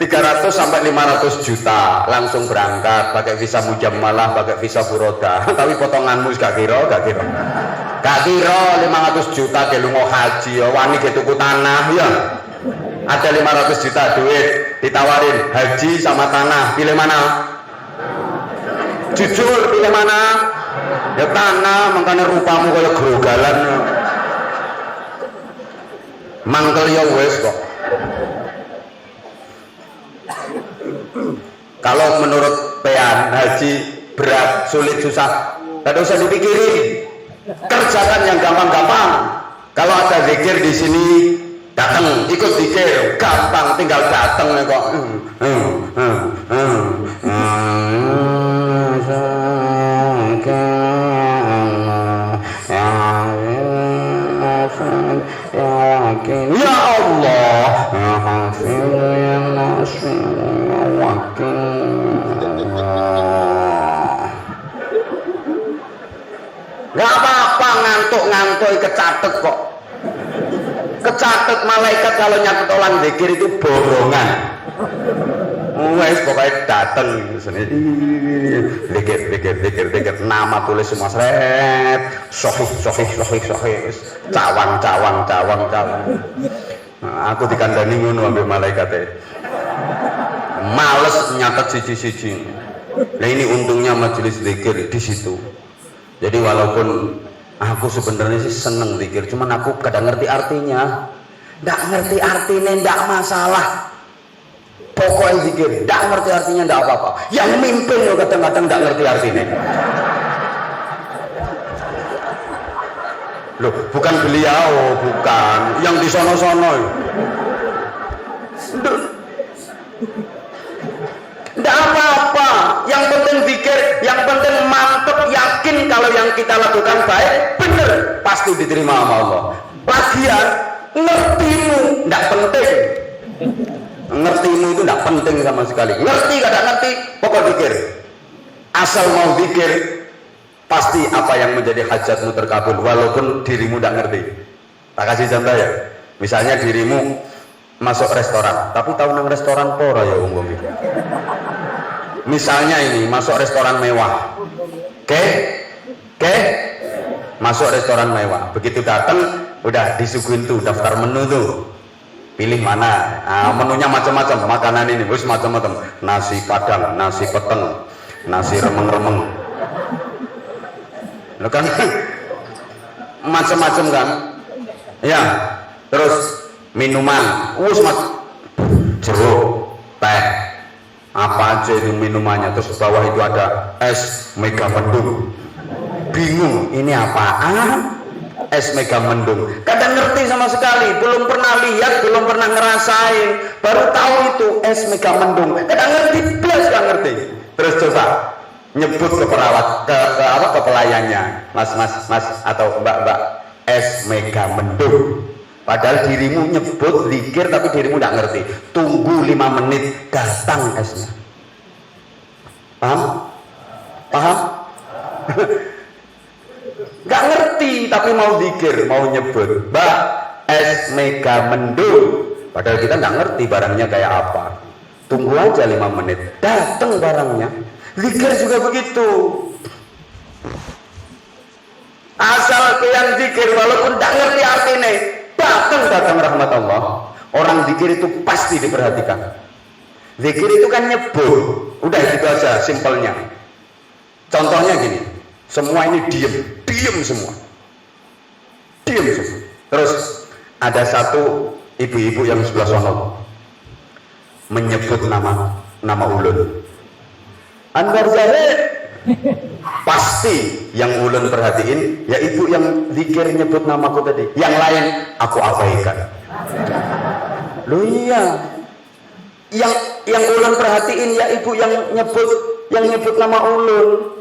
300 sampai 500 juta langsung berangkat pakai visa mujammalah, pakai visa furoda. Tapi potonganmu gak kira 500 juta ke lungo haji ya, wani ke tuku tanah ya. Ada 500 juta duit ditawarin haji sama tanah, pilih mana? Jujur pilih mana? Ya tanah, makanya rupamu kayak grogalan. Mangkel ya wes kok. Kalau menurut pean haji berat, sulit, susah, tidak usah dipikirin. Kerjakan yang gampang-gampang. Kalau ada zikir di sini, datang ikut zikir, gampang, tinggal datang nih kok. Ya Allah, nggak apa-apa ngantuk kecatet kok. Kecatet malaikat kalau nyatet orang zikir itu borongan. Wes pokoknya dateng zikir nama tulis semua seret, sohih cawang. Nah, aku dikandani ngono ambek malaikate. Males nyatet siji-siji. Nah ini untungnya majelis zikir di situ. Jadi walaupun aku sebenarnya sih seneng zikir, cuman aku kadang ngerti artinya. Nggak ngerti artinya nggak masalah. Pokoknya zikir, nggak ngerti artinya nggak apa-apa. Yang mimpin lo kadang-kadang nggak ngerti artinya. Loh, bukan beliau, bukan. Yang di sono-sono. Nggak apa-apa, yang penting zikir, yang penting mantep, yakin kalau yang kita lakukan baik, bener, pasti diterima sama Allah. Lagian, ngertimu nggak penting. Ngertimu itu nggak penting sama sekali. Ngerti kadang ngerti, pokok zikir. Asal mau zikir, pasti apa yang menjadi hajatmu terkabul, walaupun dirimu nggak ngerti. Tak kasih contoh ya, misalnya dirimu masuk restoran, tapi tahu nang restoran pora ya umumnya. Misalnya ini masuk restoran mewah, oke, masuk restoran mewah, begitu datang udah disuguhin tuh daftar menu tuh, pilih mana. Nah, menunya macam-macam, makanan ini bos macam-macam, nasi padang, nasi peteng, nasi remeng-remeng, lo kan macam-macam kan, ya. Terus minuman, jeruk, teh, apa aja itu minumannya. Terus bawah itu ada es mega mendung. Bingung ini apaan? Es mega mendung. Kadang ngerti sama sekali, belum pernah lihat, belum pernah ngerasain, baru tahu itu es mega mendung. Kadang ngerti, plus gak ngerti. Terus coba nyebut ke perawat, ke pelayannya, mas atau mbak, es mega mendung. Padahal dirimu nyebut zikir tapi dirimu tidak ngerti. Tunggu 5 menit, datang esnya. Paham? Paham? Gak ngerti tapi mau zikir, mau nyebut. Mbak, es mega mendung. Padahal kita nggak ngerti barangnya kayak apa. Tunggu aja 5 menit, datang barangnya. Zikir juga begitu. Asal yang zikir walaupun tidak ngerti artinya, datang rahmat Allah. Orang zikir itu pasti diperhatikan. Zikir itu kan nyebut, udah gitu aja simpelnya. Contohnya gini, semua ini diem semua. Terus ada satu ibu-ibu yang sebelah sana menyebut nama ulun. Anwar Zahid. Pasti yang ulun perhatiin ya ibu yang zikir nyebut namaku tadi. Yang lain aku abaikan. Loh iya. Yang ulun perhatiin ya ibu yang nyebut nama ulun.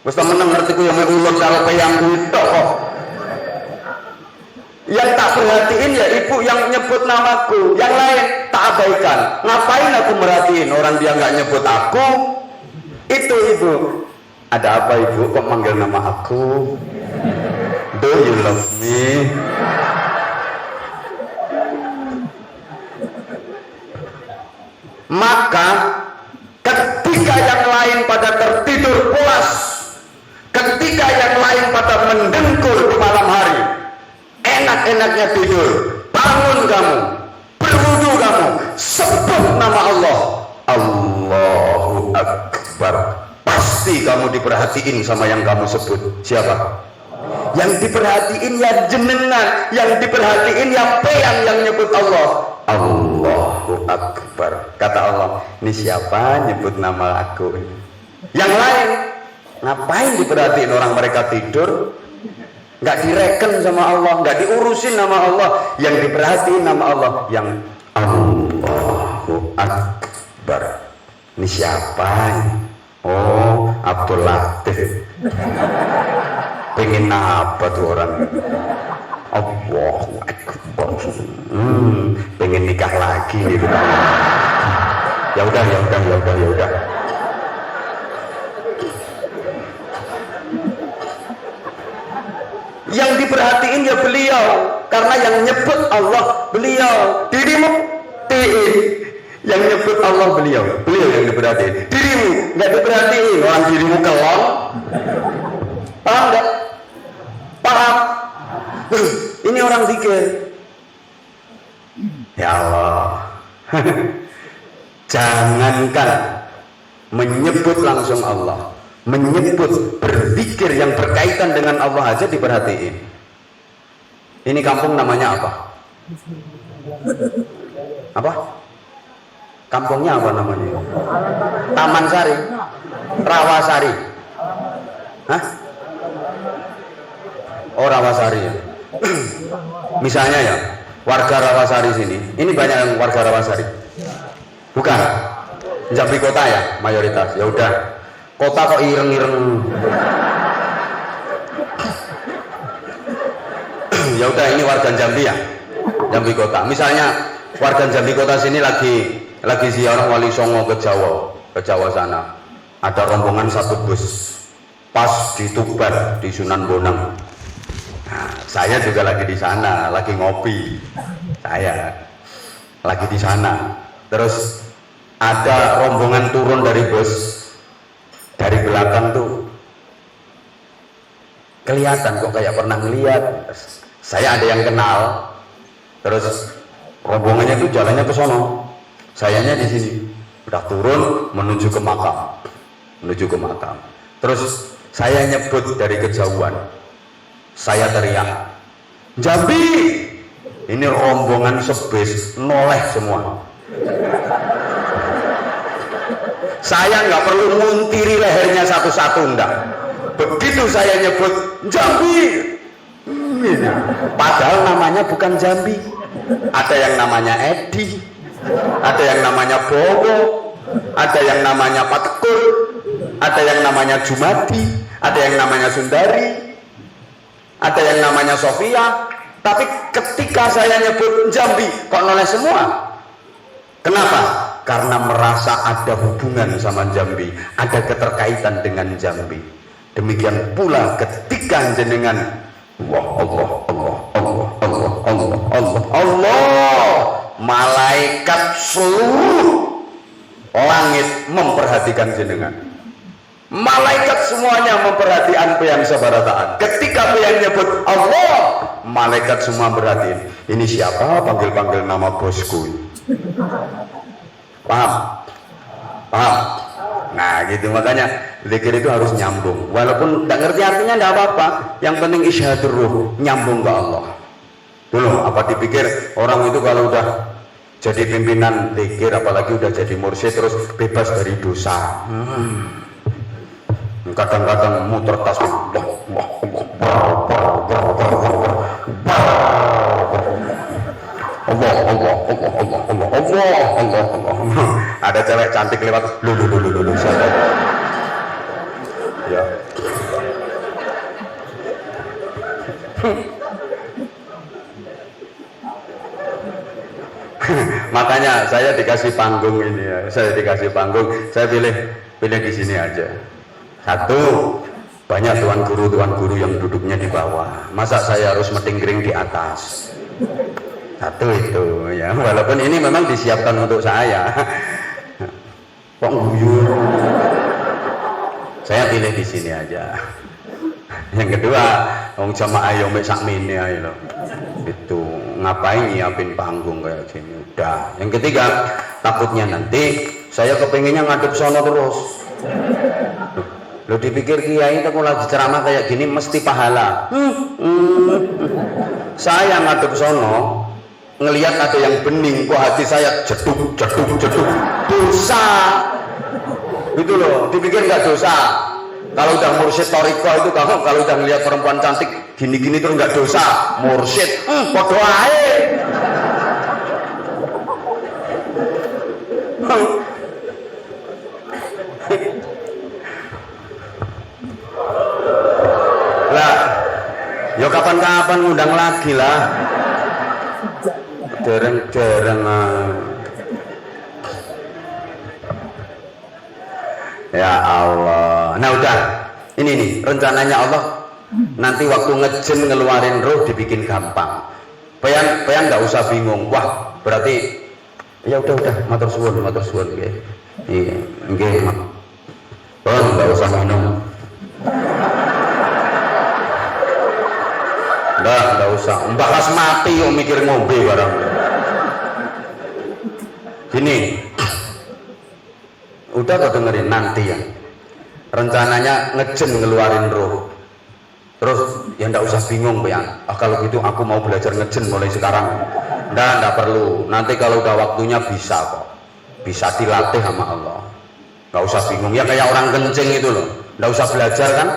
Wes temen ngerti ku yang ulun karo yang itu kok. Yang tak perhatiin ya ibu yang nyebut namaku. Yang lain tak abaikan. Ngapain aku merhatiin orang dia nggak nyebut aku? Itu ibu. Ada apa ibu kok manggil nama aku? Do you love me? Maka ketika yang lain pada tertidur pulas, ketika yang lain pada mendengkur di malam hari, enak-enaknya tidur, bangun kamu, berwudu kamu, sebut nama Allah, Allahu Akbar. Pasti kamu diperhatiin sama yang kamu sebut. Siapa? Yang diperhatiin ya jenengan, yang diperhatiin ya peyang yang nyebut Allah. Allahu Akbar. Kata Allah, ini siapa nyebut nama aku ini? Yang lain ngapain diperhatiin orang mereka tidur? Nggak direken sama Allah, nggak diurusin nama Allah. Yang diperhatiin nama Allah, yang Allahu Akbar. Ini siapa ini? Oh, Abdul Latif. Pengen apa tuh orang? Allahu Akbar. Pengen nikah lagi gitu. Ya udah. Yang diperhatiin ya beliau, karena yang nyebut Allah beliau. Dirimu yang nyebut Allah beliau yang diperhatiin. Dirimu nggak diperhatiin, orang dirimu kelong. Paham nggak? Paham? Ini orang zikir. Ya Allah. Jangankan menyebut langsung Allah, menyebut berzikir yang berkaitan dengan Allah aja diperhatiin. Ini kampung namanya apa? Apa? Kampungnya apa namanya? Taman Sari, Rawasari. Hah? Oh, Rawasari ya. Misalnya ya, warga Rawasari sini. Ini banyak yang warga Rawasari. Bukan? Jambi kota ya, mayoritas. Ya udah. Kota kok ireng-ireng. Ya udah, ini warga Jambi ya. Jambi kota. Misalnya warga Jambi kota sini lagi ziarah Wali Songo ke Jawa sana. Ada rombongan satu bus. Pas di Tuban, di Sunan Bonang. Nah, saya juga lagi di sana, lagi ngopi. Saya lagi di sana. Terus ada rombongan turun dari bus. Dari belakang tuh kelihatan kok kayak pernah ngeliat. Saya ada yang kenal. Terus rombongannya tuh jalannya ke sono. Sayanya di sini. Udah turun menuju ke makam. Terus saya nyebut dari kejauhan. Saya teriak, Jambi! Ini rombongan sebis noleh semua. Saya nggak perlu muntiri lehernya satu-satu, enggak. Begitu saya nyebut Jambi, padahal namanya bukan Jambi. Ada yang namanya Edi, ada yang namanya Bowo, ada yang namanya Patkur, ada yang namanya Jumadi, ada yang namanya Sundari, ada yang namanya Sofia, Tapi ketika saya nyebut Jambi, kok noleh semua? Kenapa? Karena merasa ada hubungan sama Jambi, ada keterkaitan dengan Jambi. Demikian pula ketika jenengan Allah, malaikat seluruh langit memperhatikan jenengan. Malaikat semuanya memperhatikan peyang sabarataan. Ketika peyang nyebut Allah, malaikat semua berhatiin. Ini siapa? Panggil-panggil nama bosku. Paham? Paham? Nah gitu, makanya zikir itu harus nyambung. Walaupun tidak ngerti artinya tidak apa-apa. Yang penting isyahadur ruh, nyambung ke Allah. Dulu apa dipikir orang itu kalau udah jadi pimpinan zikir, apalagi udah jadi mursyid terus bebas dari dosa. Kadang-kadang muter tas Allah. Ada cewek cantik lewat lu siapa? Ya. Makanya saya dikasih panggung ini ya. Saya pilih di sini aja. Satu, banyak tuan guru yang duduknya di bawah. Masa saya harus metingkring di atas? Satu itu ya, walaupun ini memang disiapkan untuk saya. Kok guyur? Saya pilih di sini aja. Yang kedua, wong jamaah yo mek sakmene ae lho. Itu ngapain nyiapin panggung kayak gini? Udah. Yang ketiga, takutnya nanti saya kepengennya ngadep sono terus. Lo dipikir kiai itu kalau lagi ceramah kayak gini mesti pahala. Saya ngadep sono ngelihat ada yang bening, kok hati saya jeduk dosa. Itu loh, dipikir nggak dosa. Kalau udah mursyid toriko itu kamu kalau udah ngelihat perempuan cantik gini-gini terus nggak dosa. Mursyid, podo ae. Lah, ya kapan-kapan ngundang lagi lah. Dereng-dereng. Ya Allah. Nah udah, ini nih rencananya Allah. Nanti waktu ngejen ngeluarin roh dibikin gampang. Peyan nggak usah bingung. Wah, berarti ya udah matur suwun nggih. Iya, nggih. Nggak usah minum. Nggak usah. Bahas mati kok mikir ngombe barang. Gini. Udah kau dengerin nanti ya. Rencananya ngejen ngeluarin roh. Terus ya ndak usah bingung ya. Kalau gitu aku mau belajar ngejen mulai sekarang. Ndak perlu. Nanti kalau udah waktunya bisa kok. Bisa dilatih sama Allah. Nggak usah bingung. Ya kayak orang kencing itu loh. Ndak usah belajar kan.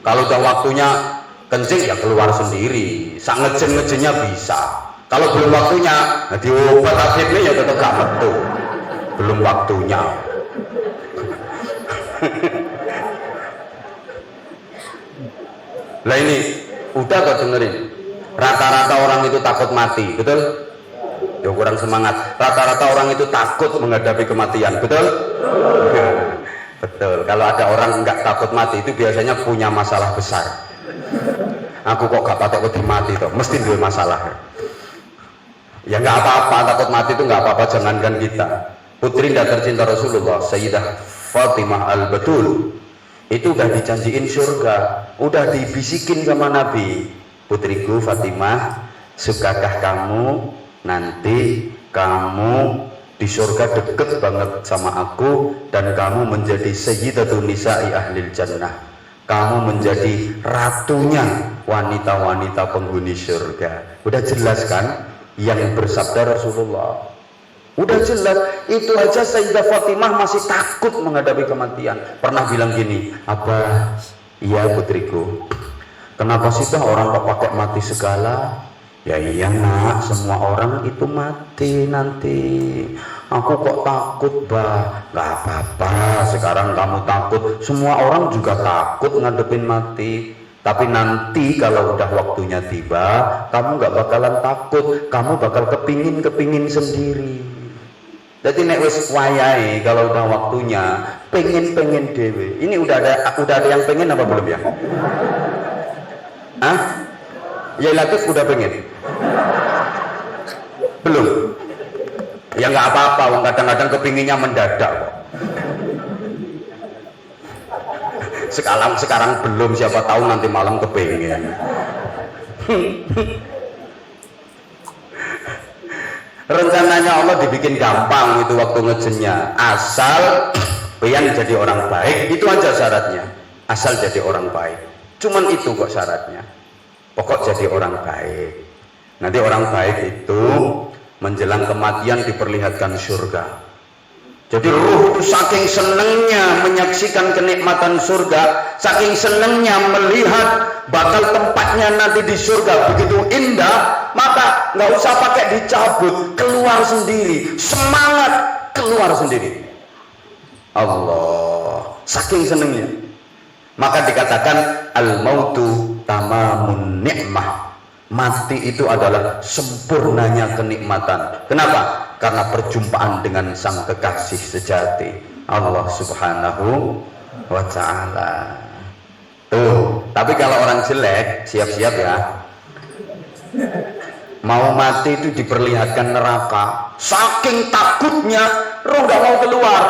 Kalau udah waktunya kencing ya keluar sendiri. Sak ngejennya bisa. Kalau belum waktunya, nah diobat akhirnya ya tetap gak metu. Belum waktunya. Lah ini udah kau dengerin. Rata-rata orang itu takut mati, betul? Ya kurang semangat. Rata-rata orang itu takut menghadapi kematian, betul? Betul. Kalau ada orang nggak takut mati itu biasanya punya masalah besar. Aku kok gak takut mati toh, mesti dua masalah. Ya nggak apa-apa, takut mati itu nggak apa-apa, jangankan kita. Putri dan tercinta Rasulullah, Sayyidah Fatimah Al-Batul, itu udah dijanjiin surga, udah dibisikin sama Nabi. Putriku Fatimah, sukakah kamu nanti kamu di surga deket banget sama aku dan kamu menjadi Sayyidatun Nisa'i Ahlil Jannah. Kamu menjadi ratunya wanita-wanita penghuni surga. Udah jelas kan yang bersabda Rasulullah? Udah jelas. Itu aja Sayyidah Fatimah masih takut menghadapi kematian. Pernah bilang gini, apa? Iya putriku. Kenapa sih toh orang kok pakai mati segala? Ya iya nak, semua orang itu mati nanti. Aku kok takut bah? Gak apa-apa, sekarang kamu takut. Semua orang juga takut ngadepin mati. Tapi nanti kalau udah waktunya tiba, kamu nggak bakalan takut, kamu bakal kepingin sendiri. Jadi nek wis wayahe kalau udah waktunya, pengen dewe. Ini udah ada yang pengen apa belum ya? Hah? Ya Latif udah pengen? Belum? Ya nggak apa-apa, kadang-kadang kepinginnya mendadak kok. Sekarang belum, siapa tahu nanti malam kepingin. Rencananya Allah dibikin gampang itu waktu ngejennya, asal pengen jadi orang baik, itu aja syaratnya. Asal jadi orang baik, cuman itu kok syaratnya. Pokok jadi orang baik. Nanti orang baik itu menjelang kematian diperlihatkan surga. Jadi ruh itu saking senengnya menyaksikan kenikmatan surga, saking senengnya melihat bakal tempatnya nanti di surga begitu indah, maka nggak usah pakai dicabut, keluar sendiri, semangat keluar sendiri. Allah, saking senengnya. Maka dikatakan al-mautu tamamun ni'mah. Mati itu adalah sempurnanya kenikmatan. Kenapa? Karena perjumpaan dengan sang kekasih sejati, Allah Subhanahu wa Ta'ala. Tuh, tapi kalau orang jelek, siap-siap ya. Mau mati itu diperlihatkan neraka. Saking takutnya, roh gak mau keluar.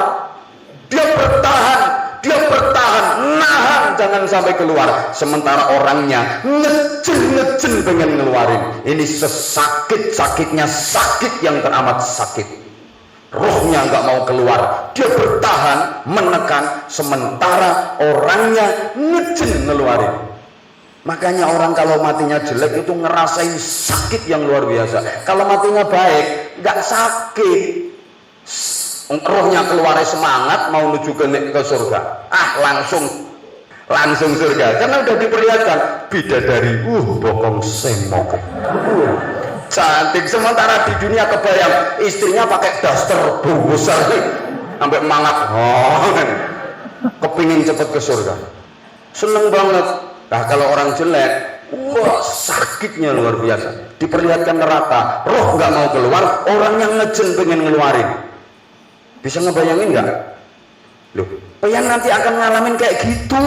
Dia bertahan, nahan jangan sampai keluar. Sementara orangnya ngejen pengen ngeluarin. Ini sesakit-sakitnya sakit yang teramat sakit. Rohnya nggak mau keluar, dia bertahan, menekan, sementara orangnya ngejen ngeluarin. Makanya orang kalau matinya jelek itu ngerasain sakit yang luar biasa. Kalau matinya baik, nggak sakit. Rohnya keluarnya semangat mau menuju ke surga, langsung surga, karena udah diperlihatkan bidadari bokong semok, cantik. Sementara di dunia kebayang istrinya pakai daster besar sampai mangap, kepingin cepet ke surga, seneng banget. Nah kalau orang jelek, wah sakitnya luar biasa, diperlihatkan neraka, roh nggak mau keluar, orang yang ngejen pengen ngeluarin. Bisa ngebayangin nggak? Loh, pengen nanti akan ngalamin kayak gitu.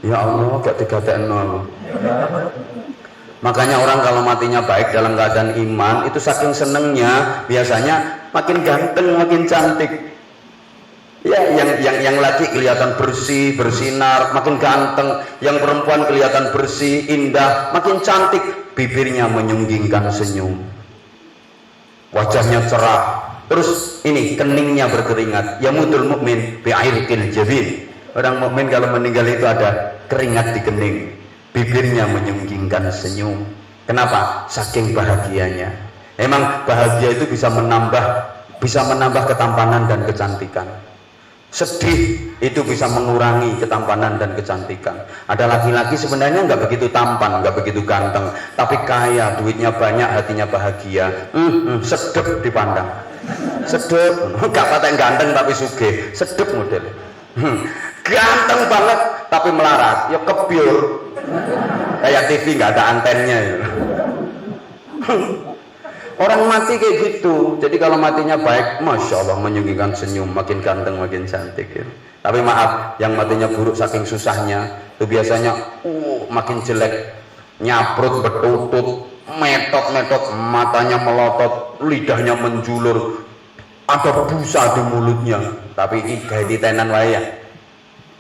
Ya Allah, gak digatekno. Makanya orang kalau matinya baik dalam keadaan iman itu saking senengnya, biasanya makin ganteng, makin cantik. Ya, yang laki kelihatan bersih, bersinar, makin ganteng. Yang perempuan kelihatan bersih, indah, makin cantik. Bibirnya menyunggingkan senyum. Wajahnya cerah, terus ini keningnya berkeringat. Yamutul mukmin bi'airqil jabin. Orang mukmin kalau meninggal itu ada keringat di kening, bibirnya menyunggingkan senyum. Kenapa? Saking bahagianya. Emang bahagia itu bisa menambah ketampanan dan kecantikan. Sedih itu bisa mengurangi ketampanan dan kecantikan. Ada laki-laki sebenarnya nggak begitu tampan, nggak begitu ganteng, tapi kaya, duitnya banyak, hatinya bahagia. Sedep dipandang, sedep. Gak paten ganteng tapi sugih, sedep model. Ganteng banget tapi melarat, ya kebyur. Kayak TV nggak ada antennya. Ya. Orang mati kayak gitu. Jadi kalau matinya baik, masya Allah menyunggingkan senyum, makin ganteng, makin cantik. Ya. Tapi maaf, yang matinya buruk saking susahnya, itu biasanya makin jelek, nyaprut, bertutut, metot, matanya melotot, lidahnya menjulur, ada busa di mulutnya. Tapi ini kayak di tenan wae ya.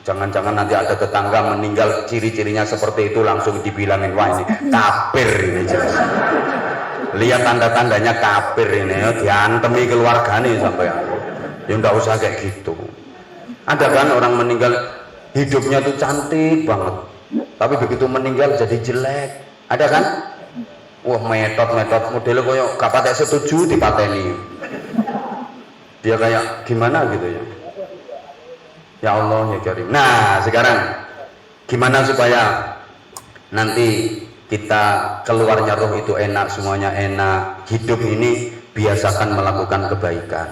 Jangan-jangan nanti ada tetangga meninggal ciri-cirinya seperti itu langsung dibilangin, wah ini kafir ini jelas. Lihat tanda-tandanya kafir ini, ya, diantemi keluarganya sampai ya nggak usah kayak gitu. Ada kan orang meninggal hidupnya tuh cantik banget, tapi begitu meninggal jadi jelek. Ada kan? Wah metot modelnya koyo gak patek setuju dipateni. Dia kayak gimana gitu ya. Ya Allah ya Karim. Nah sekarang gimana supaya nanti kita keluarnya roh itu enak, semuanya enak. Hidup ini biasakan melakukan kebaikan,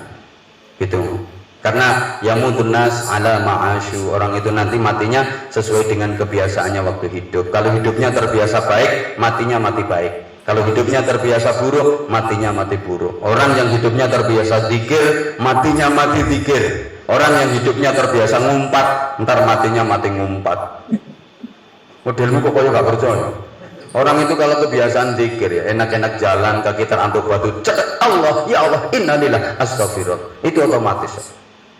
gitu. Karena yamutun nas ala ma'asyu, orang itu nanti matinya sesuai dengan kebiasaannya waktu hidup. Kalau hidupnya terbiasa baik, matinya mati baik. Kalau hidupnya terbiasa buruk, matinya mati buruk. Orang yang hidupnya terbiasa zikir, matinya mati zikir. Orang yang hidupnya terbiasa ngumpat, ntar matinya mati ngumpat. Modelmu kok kayak gak percaya? Orang itu kalau kebiasaan zikir ya, enak-enak jalan, kaki terantuk batu, cetek Allah, ya Allah, innalillah, astagfirullah. Itu otomatis.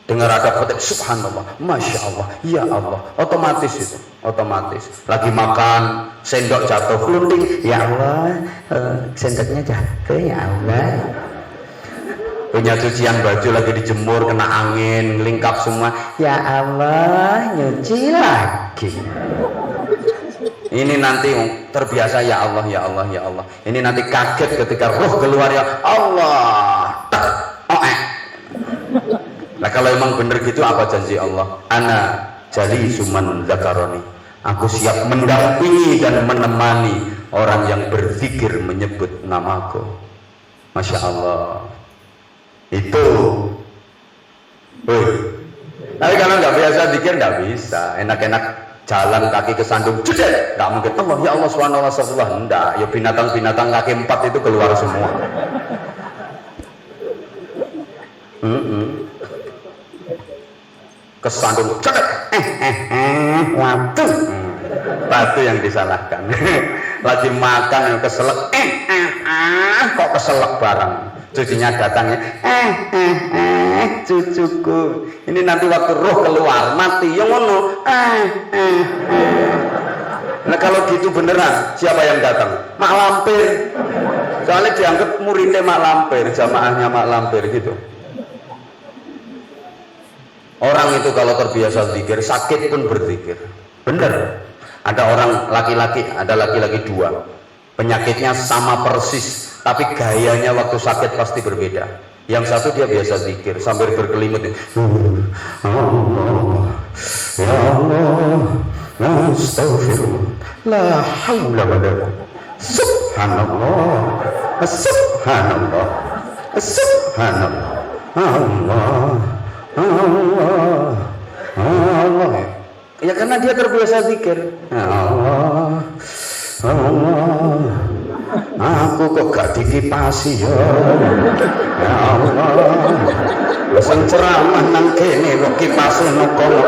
Dengar ada petik subhanallah, masya Allah, ya Allah, otomatis itu, otomatis. Lagi makan, sendok jatuh, kelunting, ya Allah, sendoknya jatuh, ya Allah. Punya cucian baju lagi dijemur, kena angin, lingkap semua, ya Allah, nyuci lagi. Ini nanti terbiasa, ya Allah, ya Allah, ya Allah. Ini nanti kaget ketika roh keluar, ya Allah. Nah kalau emang bener gitu, apa janji Allah? Ana jali suman zakaroni. Aku siap mendampingi dan menemani orang yang berzikir menyebut namaku. Masya Allah. Itu. Tapi kalau nggak biasa zikir nggak bisa. Enak-enak jalan kaki kesandung, jedek. Nggak mungkin. Allah ya Allah subhanallah sallallahu. Enggak. Ya binatang-binatang kaki 4 itu keluar semua. Kesandung cedek waduh batu yang disalahkan. Lagi makan yang keselak kok keselak barang, cucunya datangnya cucuku ini nanti waktu roh keluar mati yang ngono. Nah kalau gitu beneran siapa yang datang? Mak Lampir, soalnya dianggap muridnya Mak Lampir, jamaahnya Mak Lampir gitu. Orang itu kalau terbiasa zikir, sakit pun berzikir. Bener. Ada orang laki-laki, ada laki-laki 2. Penyakitnya sama persis, tapi gayanya waktu sakit pasti berbeda. Yang satu dia biasa zikir sambil berkelimut. Allah, ya Allah, astagfirullah, la haula wa la quwwata. Subhanallah, subhanallah, subhanallah, Allah. Allah, Allah. Ya karena dia terbiasa zikir. Allah, Allah. Aku kok gak dikipasi ya. Ya Allah. Sing ceramah nang kene kok kipase nokono.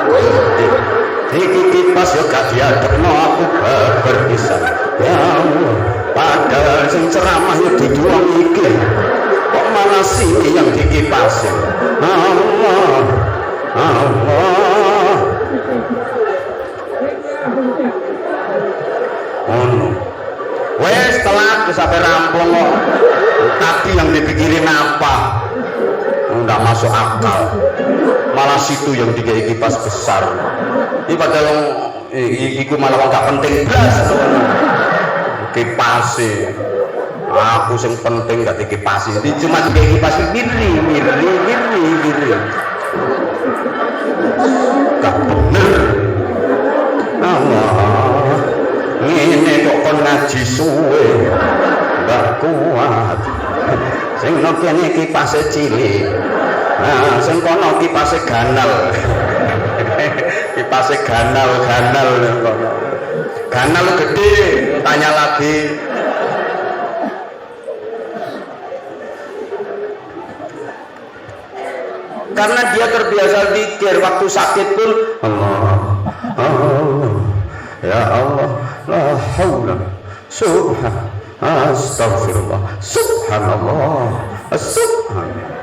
Iki kipas yo gak diadekno aku berpisah. Ya Allah. Padahal sing ceramah yo dijuang iki. Kok malah sini yang dikipasin? Allah, Allah. Wes telat sampai rampung kok. Tadi yang dipikirin apa? Enggak masuk akal. Malah situ yang dikai kipas besar. Ini padahal iku malah enggak penting blas. Kipase. Aku yang penting gak dikipasi, jadi cuma dikipasi miri. Gak bener. Allah, ini kok kon ngaji suwe, gak kuat. Sing no kene kipase cilik, nah sing kono kipase ganal. Kipase ganal. Ganal gede, tanya lagi. Karena dia terbiasa zikir, waktu sakit pun Allah, Allah, ya Allah, la haula, astagfirullah, subhanallah, subhanallah.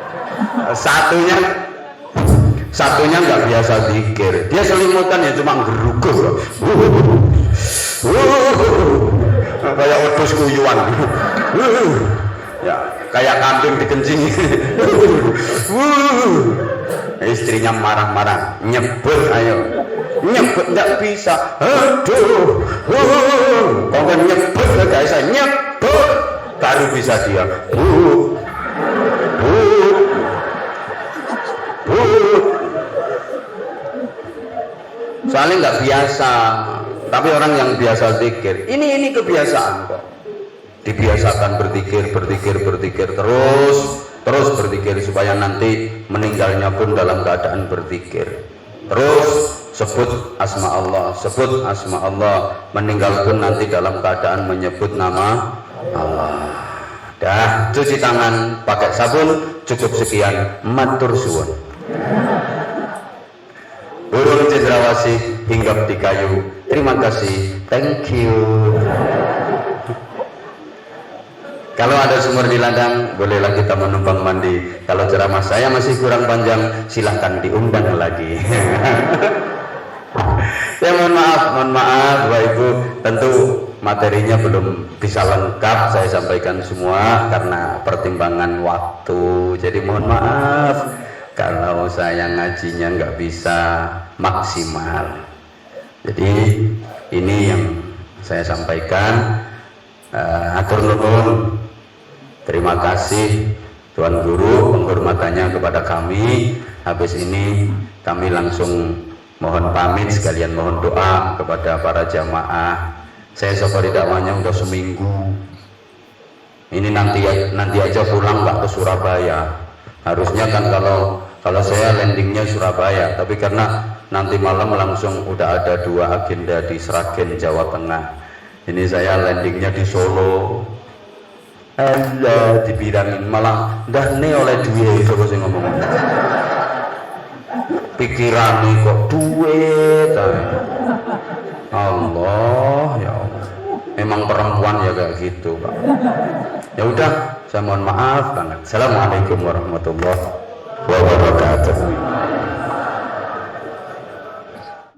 Satunya nggak biasa zikir, dia selimutan ya cuma gerugur, kayak wedhus kuyuan. Ya, kayak kambing dikencing. Istrinya marah-marah, nyebut, ayo nyebut, nggak bisa. Aduh, kalau nyebut nggak bisa, nyebut baru bisa dia. Soalnya nggak biasa. Tapi orang yang biasa zikir, ini kebiasaan kok. Dibiasakan berzikir terus berzikir supaya nanti meninggalnya pun dalam keadaan berzikir. Terus sebut asma Allah, sebut asma Allah, meninggal pun nanti dalam keadaan menyebut nama Allah. Dah, cuci tangan pakai sabun, cukup sekian, matur suwun. Burung cendrawasih hinggap di kayu. Terima kasih, thank you. Kalau ada sumur di ladang, bolehlah kita menumpang mandi. Kalau ceramah saya masih kurang panjang, silahkan diundang lagi. Ya mohon maaf Bapak Ibu, tentu materinya belum bisa lengkap saya sampaikan semua karena pertimbangan waktu. Jadi mohon maaf kalau saya ngajinya nggak bisa maksimal. Jadi ini yang saya sampaikan. Atur nuhun. Terima kasih Tuan Guru penghormatannya kepada kami. Habis ini kami langsung mohon pamit sekalian mohon doa kepada para jamaah. Saya safari dakwahnya udah seminggu. Ini nanti aja pulang nggak ke Surabaya. Harusnya kan kalau saya landingnya Surabaya, tapi karena nanti malam langsung udah ada 2 agenda di Sragen Jawa Tengah. Ini saya landingnya di Solo. Allah dibilangin malah dah nih oleh duit coba sih ngomong. Pikiran kok duit. Allah ya Allah. Memang perempuan ya kayak gitu, Pak. Ya udah, saya mohon maaf banget. Assalamualaikum warahmatullahi wabarakatuh.